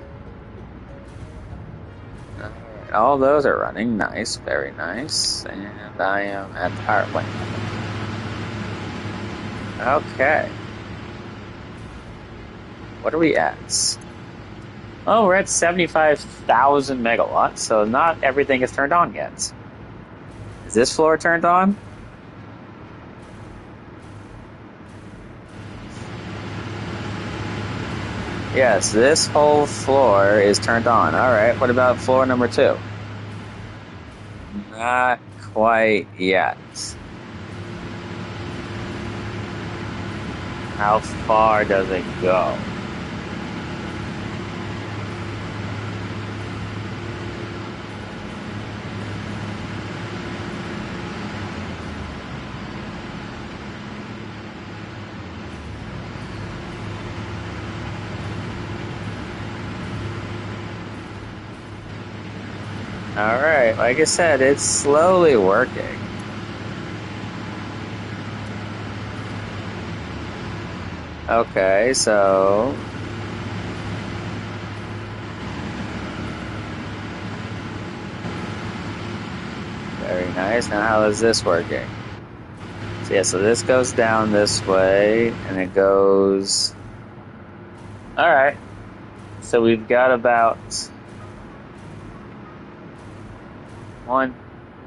All right, all those are running. Nice, very nice. And I am at the power plant. Okay. What are we at? Oh, we're at 75,000 megawatts, so not everything is turned on yet. Is this floor turned on? Yes, this whole floor is turned on. Alright, what about floor number 2? Not quite yet. How far does it go? Alright, like I said, it's slowly working. Okay, so... Very nice. Now how is this working? So yeah, so this goes down this way, and it goes... Alright. So we've got about...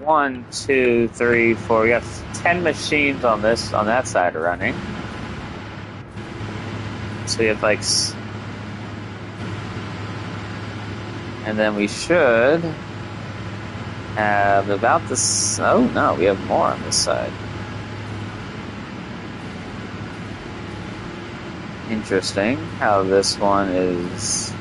One, two, three, four. We got 10 machines on that side running. So we have like, and then we should have about this. Oh no, we have more on this side. Interesting how this one is.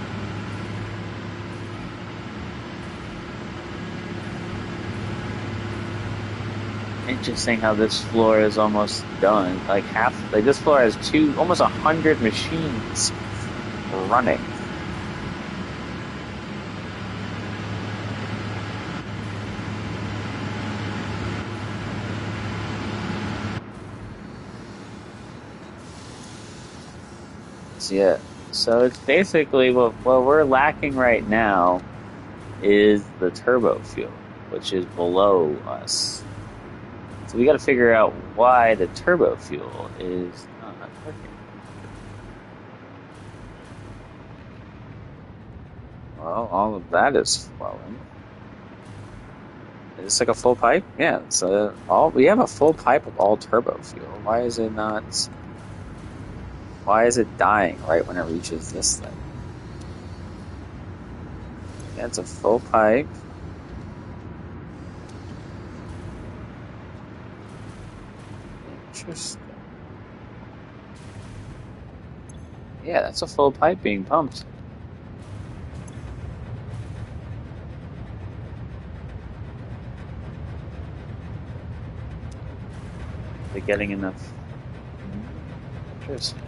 Interesting how this floor is almost done. Like half, like this floor has almost 100 machines running. So, yeah. So it's basically what we're lacking right now is the turbo fuel, which is below us. So we got to figure out why the turbo fuel is not working. Well, all of that is flowing. Is this like a full pipe? Yeah. So we have a full pipe of all turbo fuel. Why is it not? Why is it dying right when it reaches this thing? Yeah, it's a full pipe. Interesting. Yeah, that's a full pipe being pumped. They're getting enough. Interesting.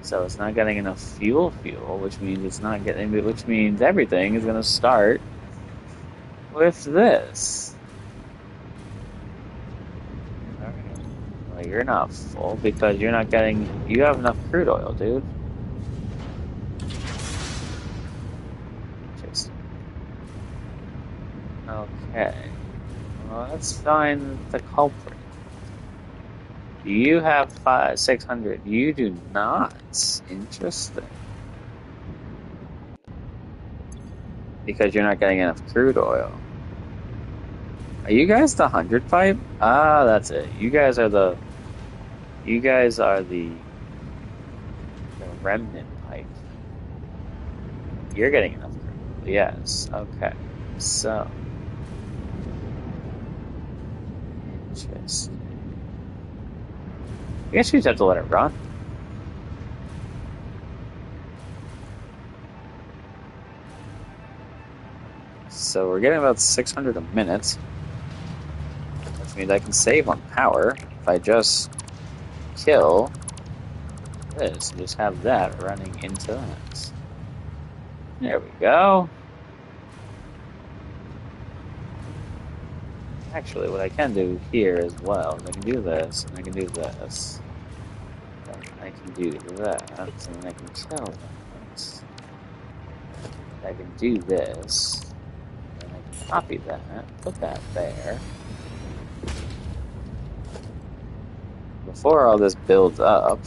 So it's not getting enough fuel, which means it's not getting, which means everything is going to start with this. All right. Well, you're not full because you're not getting. You have enough crude oil, dude. Just okay. Well, let's find the culprit. You have 600. You do not. Interesting. Because you're not getting enough crude oil. Are you guys the 100 pipe? Ah, that's it. You guys are the remnant pipe. You're getting enough crude oil. Yes. Okay. So interesting. I guess you just have to let it run. So we're getting about 600 a minute, which means I can save on power if I just kill this and just have that running into that. There we go. Actually, what I can do here as well is I can do this, and I can do this. I can do that, and then I can kill that. I can do this, and I can copy that, put that there. Before all this builds up,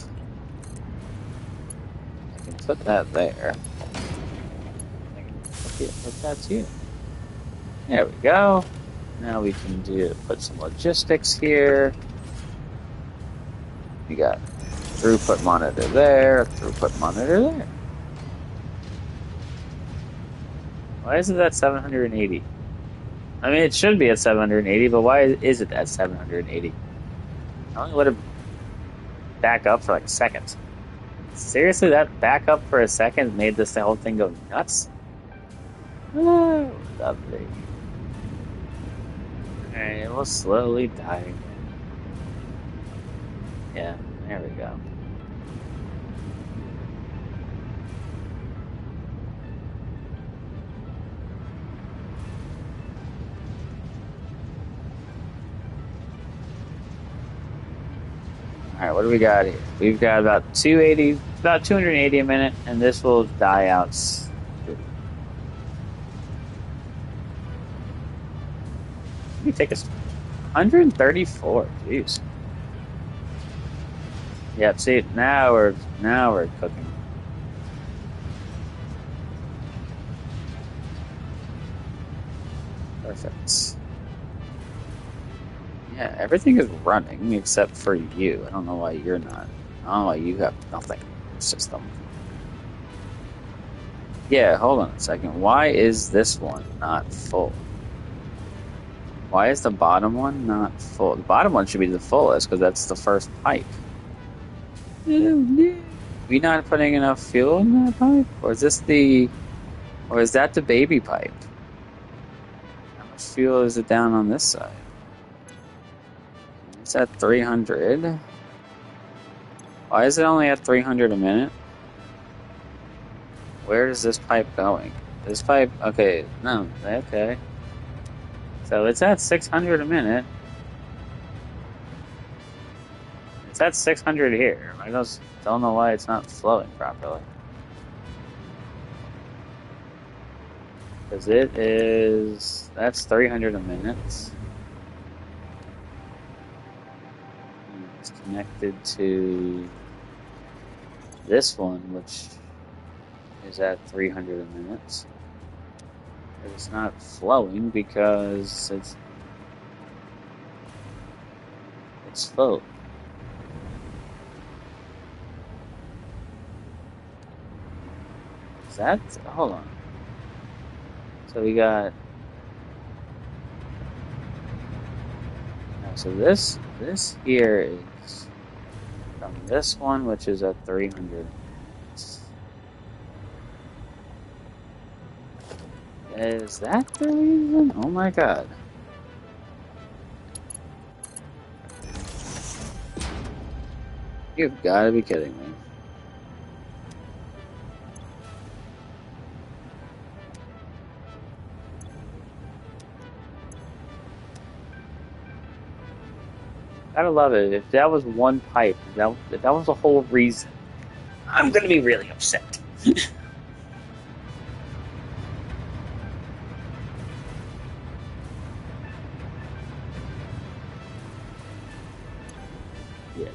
I can put that there. I can put that too. There we go. Now we can put some logistics here. We got throughput monitor there, throughput monitor there. Why is it at 780? I mean, it should be at 780, but why is it at 780? I only let it back up for like a second. Seriously, that back up for a second made this whole thing go nuts? Oh, lovely. Alright, we'll slowly die. Yeah, there we go. Alright, what do we got here? We've got about 280 a minute, and this will die out. You take us 134. Jeez. Yep. See, now we're cooking. Perfect. Yeah, everything is running except for you. I don't know why you're not. I don't know why you have nothing in your system. Yeah, hold on a second. Why is this one not full? Why is the bottom one not full? The bottom one should be the fullest because that's the first pipe. We not putting enough fuel in that pipe? Or is that the baby pipe? How fuel is it down on this side? It's at 300. Why is it only at 300 a minute? Where is this pipe going? This pipe, okay, no, okay. So it's at 600 a minute. It's at 600 here. I just don't know why it's not flowing properly. Because it is, that's 300 a minute. It's connected to this one, which is at 300 a minute. But it's not flowing because it's full. Is that, hold on. So we got, so this here is from this one, which is at 300. Is that the reason? Oh my god. You've got to be kidding me. Gotta love it. If that was one pipe, if that was the whole reason, I'm gonna be really upset. Yeah,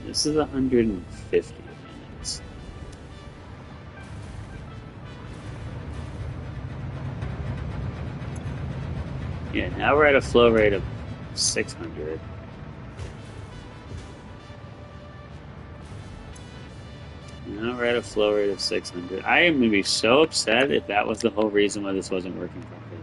this is 150 minutes. Yeah, now we're at a flow rate of 600. Now we're at a flow rate of 600. I am going to be so upset if that was the whole reason why this wasn't working properly.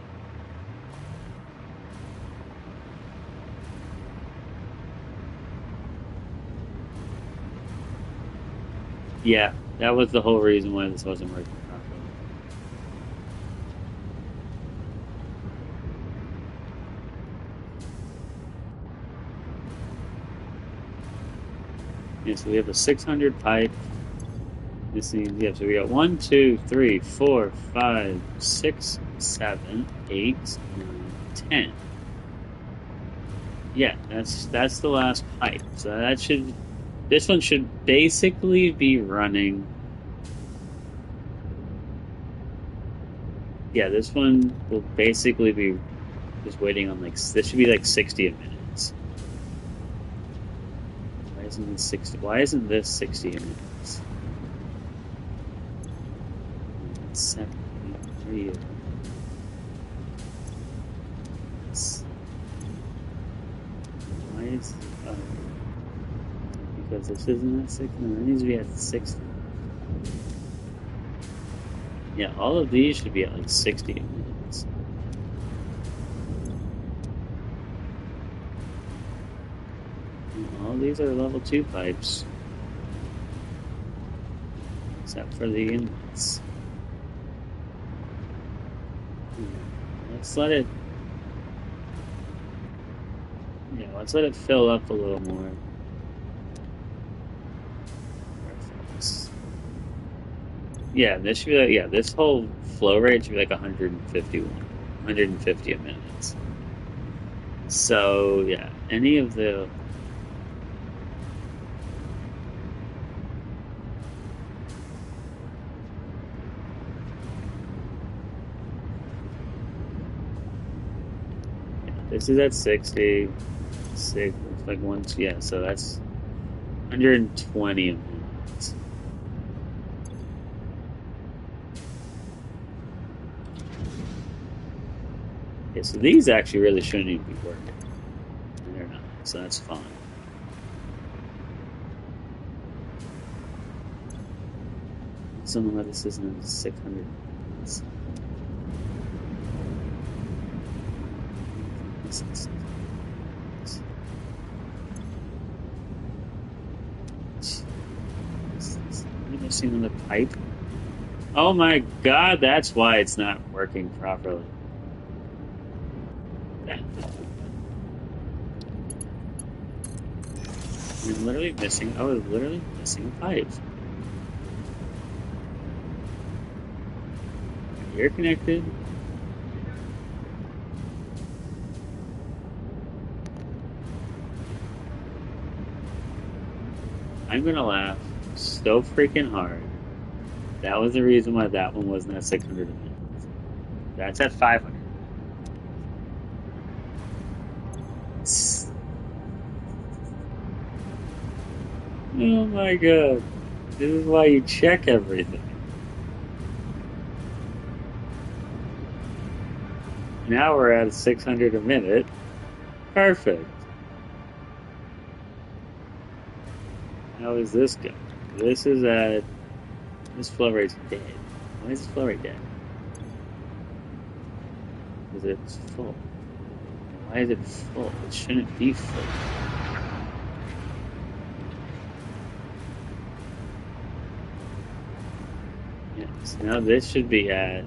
Yeah, that was the whole reason why this wasn't working properly. Yeah, so we have a 600 pipe. This means, yeah, so we got 1, 2, 3, 4, 5, 6, 7, 8, 9, 10. Yeah, that's the last pipe. So this one should basically be running. Yeah, this one will basically be just waiting on this should be like 60 a minute. Why isn't this 60? Why isn't this 60 a minute? 73. Why is because this isn't at 60? No, it needs to be at 60. Yeah, all of these should be at like 60 minutes. And all these are level 2 pipes. Except for the inlets. Let's let it. Yeah, let's let it fill up a little more. Perfect. Yeah, this should be like, yeah, this whole flow rate should be like 150 a minute. So yeah, any of the this is at 60. Six, like once, yeah, so that's 120 a minute. Okay, so these actually really shouldn't even be working. And they're not, so that's fine. So why this isn't 600 minutes. Missing on the pipe. Oh my god, that's why it's not working properly. I'm literally missing. I was literally missing a pipe. You're connected. I'm gonna laugh so freaking hard. That was the reason why that one wasn't at 600 a minute. That's at 500. Oh my god. This is why you check everything. Now we're at 600 a minute. Perfect. How is this going? This is at... This flow rate's dead. Why is this flow rate dead? Because it's full. Why is it full? It shouldn't be full. Yes, now this should be at...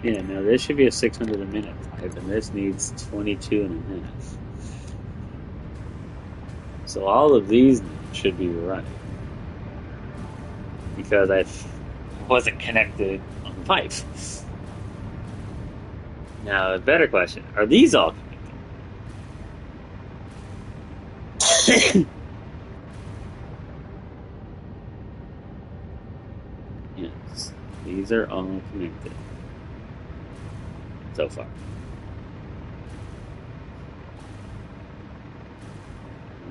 Yeah, now this should be a 600 a minute pipe, and this needs 22 in a minute. So all of these should be running. Because I wasn't connected on the pipe. Now, a better question, are these all connected? Yes, these are all connected. So far.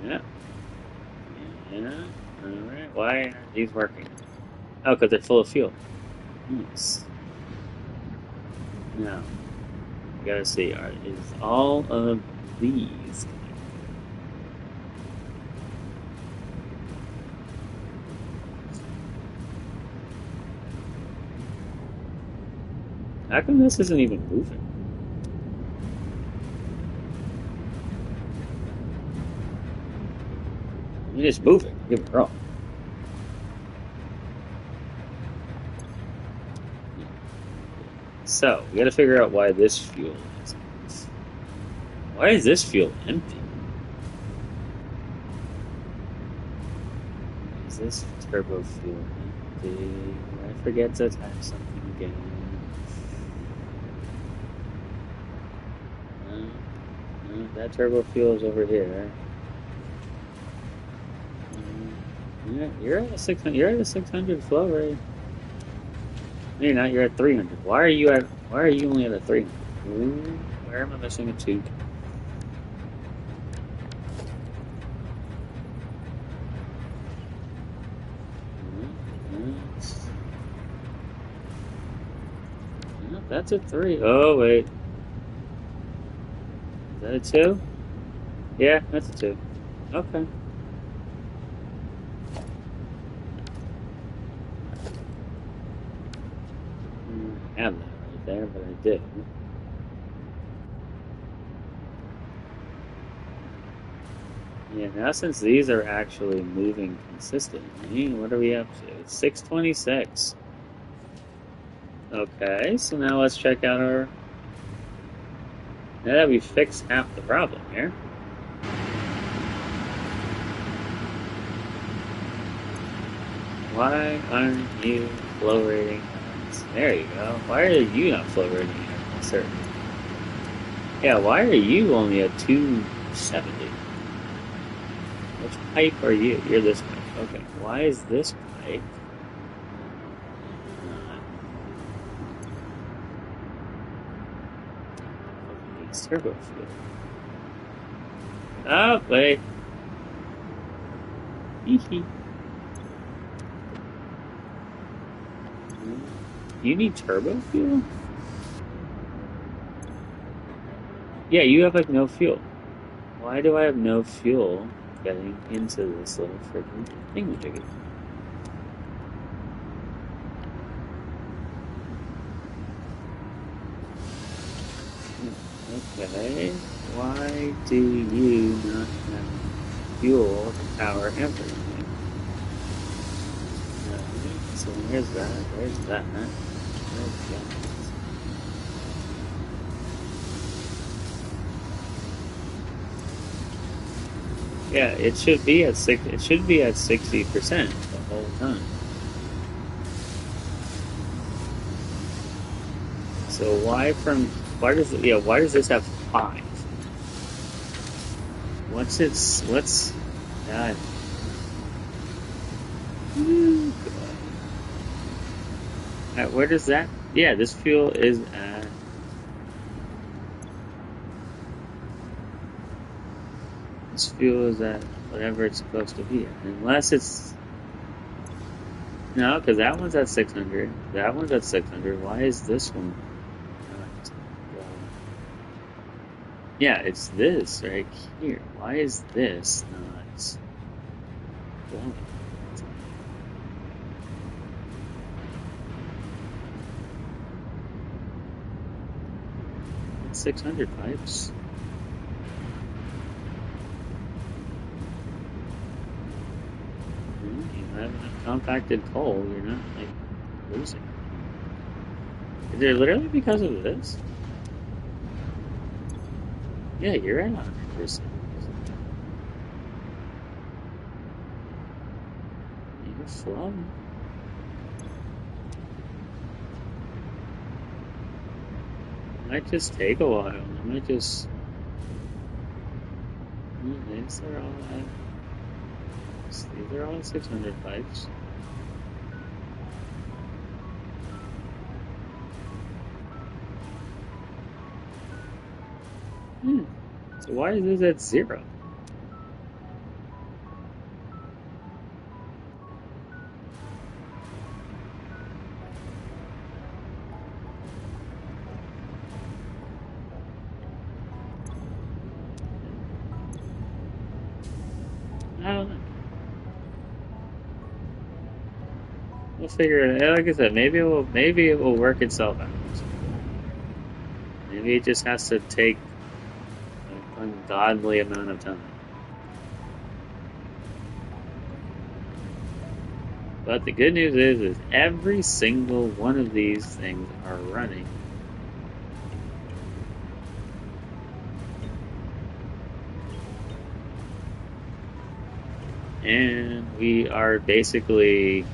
Yeah. Yeah. Alright, why aren't these working? Oh, because they're full of fuel. Yes. Now, I gotta see, is all of these... How come this isn't even moving? I mean, it's moving, don't get me wrong. So, we gotta figure out why this fuel is. Why is this fuel empty? Is this turbo fuel empty? I forget to type something again. No, that turbo fuel is over here. Yeah, you're at a 600. You're at a 600 flow rate. No, you're not. You're at 300. Why are you only at a 300? Ooh, where am I missing a 2? That's a 3. Oh wait, is that a 2? Yeah, that's a 2. Okay. I have that right there, but I didn't. Yeah, now since these are actually moving consistently, what are we up to? 626. Okay, so now let's check out our... Now that we fixed half the problem here. Why aren't you flow rating? There you go. Why are you not flow rating at certain? Yeah, why are you only at 270? Which pipe are you? You're this pipe. Okay, why is this pipe not needs turbo fuel? Oh, wait. Hee. You need turbo fuel? Yeah, you have like no fuel. Why do I have no fuel getting into this little freaking thingamajiggy? Okay, why do you not have fuel to power everything? So where's that? Where's that? Where's that? Yeah, it should be at six. It should be at 60% the whole time. So why does this have 5? What's God? Ooh, God. Where does that? Yeah, this fuel is at. This fuel is at whatever it's supposed to be at, unless it's no, because that one's at 600. That one's at 600. Why is this one not going? Yeah, it's this right here. Why is this not going? It's 600 pipes. You have enough compacted coal. You're not like losing. Is it literally because of this? Yeah, you're at 100%. You're flowing. It might just take a while. It might just. These are all these are all 600 pipes. So why is this at 0? I don't know. We'll figure it out. Like I said, maybe it will work itself out. Maybe it just has to take an ungodly amount of time. But the good news is every single one of these things are running. And we are basically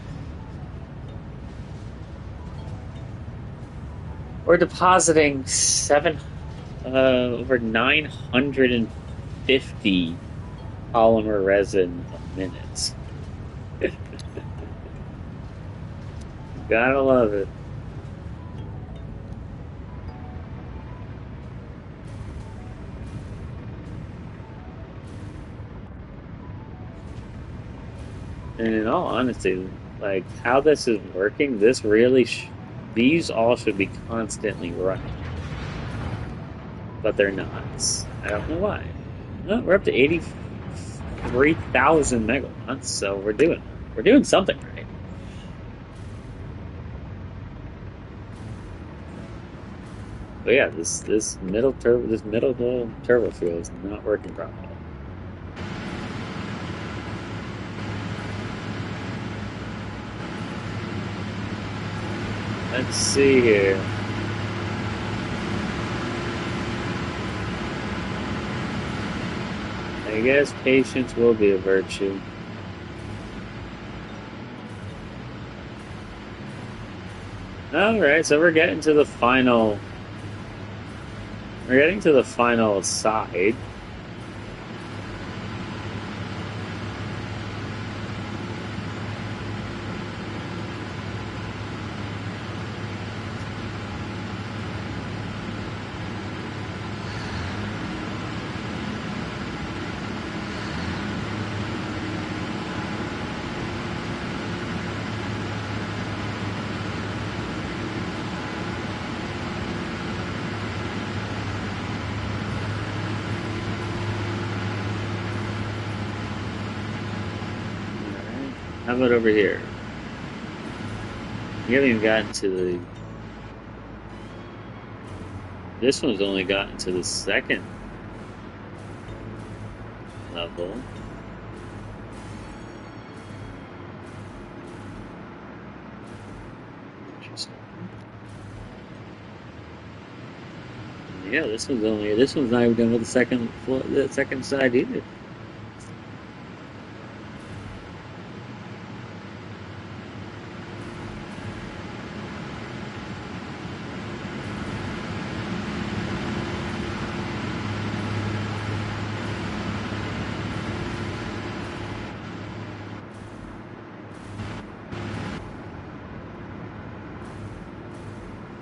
we're depositing over 950 polymer resin a minute. Gotta love it. And in all honesty, like how this is working, these all should be constantly running, but they're not. I don't know why. Well, we're up to 83,000 megawatts, so we're doing something right. But yeah, this middle turbo fuel is not working properly. Let's see here. I guess patience will be a virtue. Alright, so we're getting to the final. We're getting to the final side. How about over here? We haven't even gotten to the. This one's only gotten to the second level. Interesting. Yeah, this one's not even done with the second side either.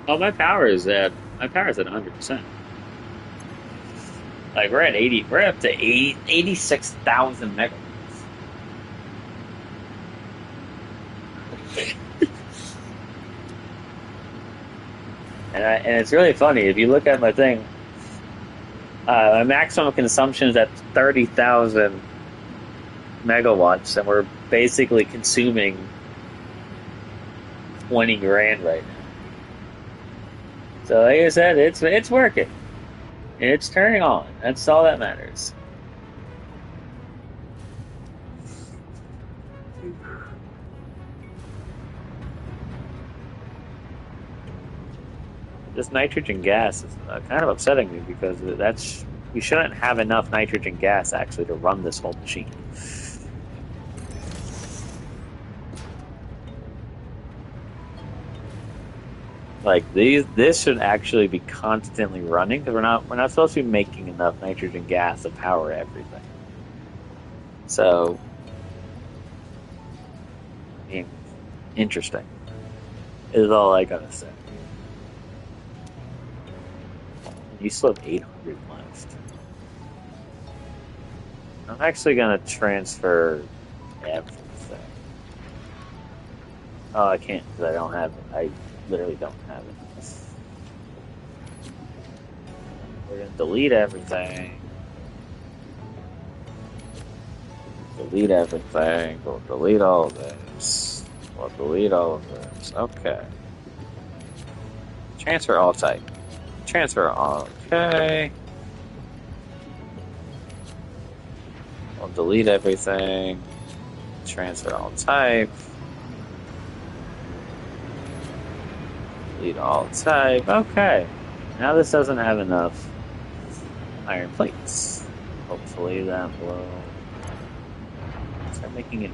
Oh, my power is at 100%. Like we're at 80, we're up to 86,000 megawatts. And it's really funny if you look at my thing. My maximum consumption is at 30,000 megawatts, and we're basically consuming 20 grand right now. So, like I said, it's working. It's turning on. That's all that matters. This nitrogen gas is kind of upsetting me because we shouldn't have enough nitrogen gas actually to run this whole machine. Like this should actually be constantly running because we're not supposed to be making enough nitrogen gas to power everything. So, I mean, interesting is all I gotta say. You still have 800 left. I'm actually gonna transfer everything. Oh, I can't because I don't have it. I literally don't have it. We're gonna delete everything. Delete everything. We'll delete all of this. We'll delete all of this. Okay. Transfer all type. Transfer all. Okay. We'll delete everything. Transfer all type. Delete all type. Okay. Now this doesn't have enough iron plates. Hopefully that will start making it.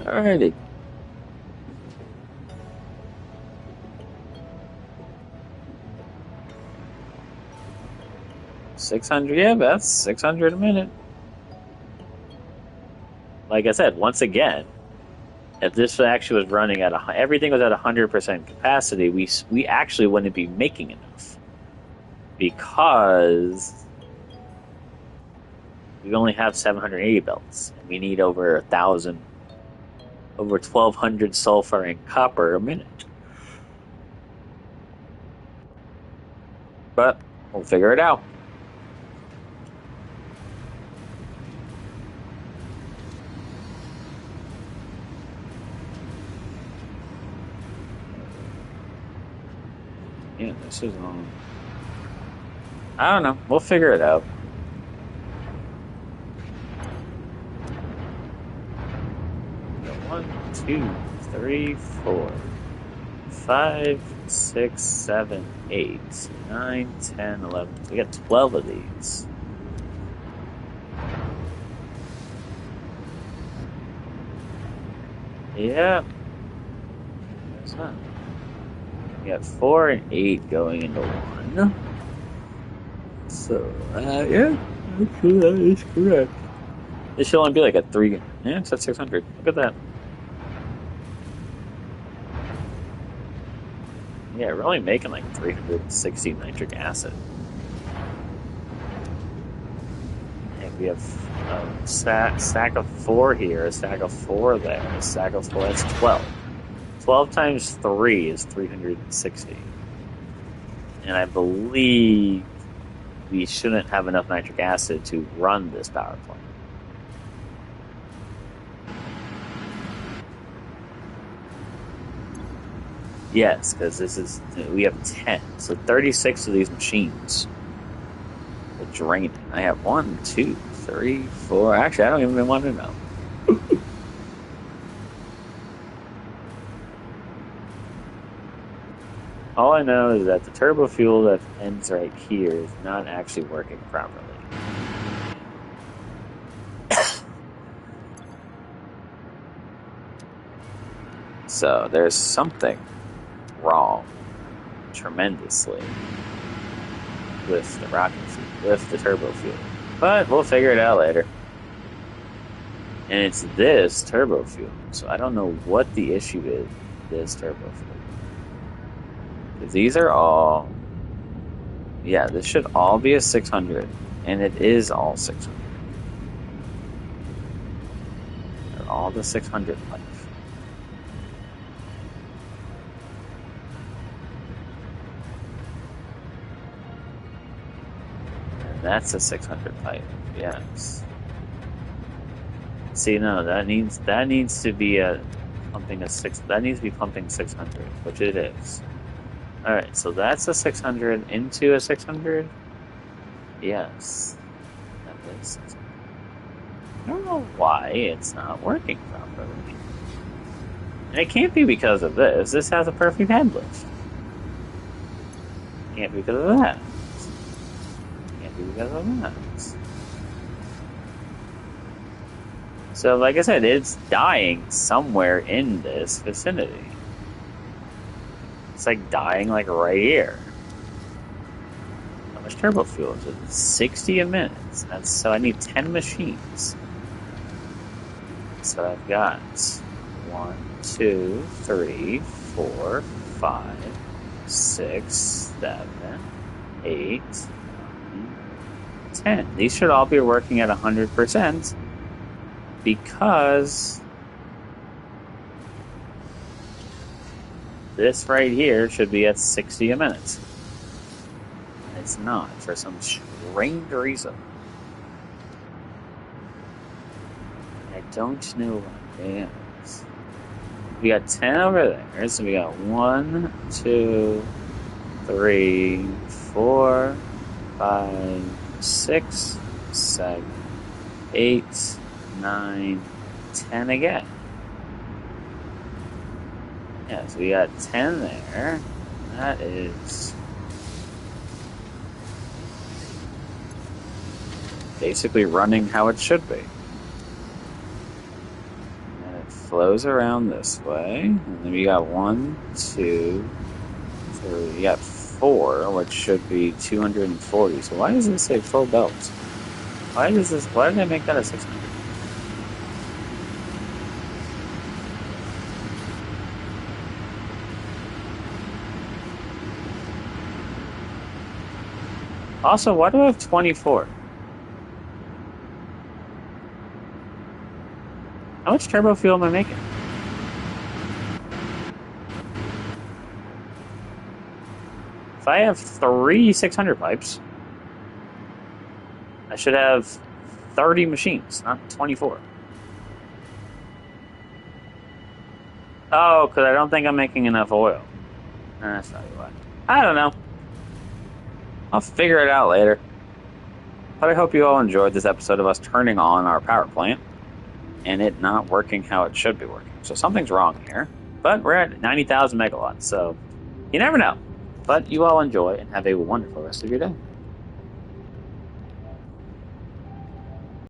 Alrighty. $600, yeah, that's 600 a minute. Like I said, once again, if this actually was running at everything was at 100% capacity, we actually wouldn't be making enough because we only have 780 belts, and we need over 1,000, over 1,200 sulfur and copper a minute. But we'll figure it out. Yeah, this is on. I don't know. We'll figure it out. One, two, three, four, 5, 6, 7, 8, 9, 10, 11. We got 12 of these. Yeah. That's not. We got 4 and 8 going into 1. So, yeah, actually that is correct. This should only be like a 3. Yeah, it's at 600. Look at that. Yeah, we're only making like 360 nitric acid. And we have a stack of 4 here, a stack of 4 there, a stack of 4, that's 12. 12 times 3 is 360. And I believe we shouldn't have enough nitric acid to run this power plant. Yes, because we have 10. So 36 of these machines are draining. I have 1, 2, 3, 4. Actually, I don't even want to know. All I know is that the turbo fuel that ends right here is not actually working properly. So there's something wrong tremendously with the rocket fuel, with the turbo fuel. But we'll figure it out later. And it's this turbo fuel. So I don't know what the issue is with this turbo fuel. These are all... Yeah, this should all be a 600. And it is all 600. They're all the 600 pipe. And that's a 600 pipe. Yes. See, no, that needs to be pumping pumping 600, which it is. All right, so that's a 600 into a 600. Yes, that is 600. I don't know why it's not working properly. And it can't be because of this. This has a perfect head lift. Can't be because of that. Can't be because of that. So, like I said, it's dying somewhere in this vicinity. It's like dying like right here. How much turbo fuel is it? 60 a minute. So I need 10 machines. So I've got 1, 2, 3, 4, 5, 6, 7, 8, 9, 10. These should all be working at 100%. Because this right here should be at 60 a minute. And it's not, for some strange reason. I don't know what it is. We got 10 over there, so we got 1, 2, 3, 4, 5, 6, 7, 8, 9, 10 again. Yeah, so we got 10 there. That is basically running how it should be. And it flows around this way. And then we got 1, 2, 3. We got 4, which should be 240. So why does it say full belt? Why did I make that a 600? Also, why do I have 24? How much turbo fuel am I making? If I have 3 600 pipes, I should have 30 machines, not 24. Oh, because I don't think I'm making enough oil. That's not why. I don't know. I'll figure it out later. But I hope you all enjoyed this episode of us turning on our power plant and it not working how it should be working. So something's wrong here. But we're at 90,000 megawatts, so you never know. But you all enjoy and have a wonderful rest of your day.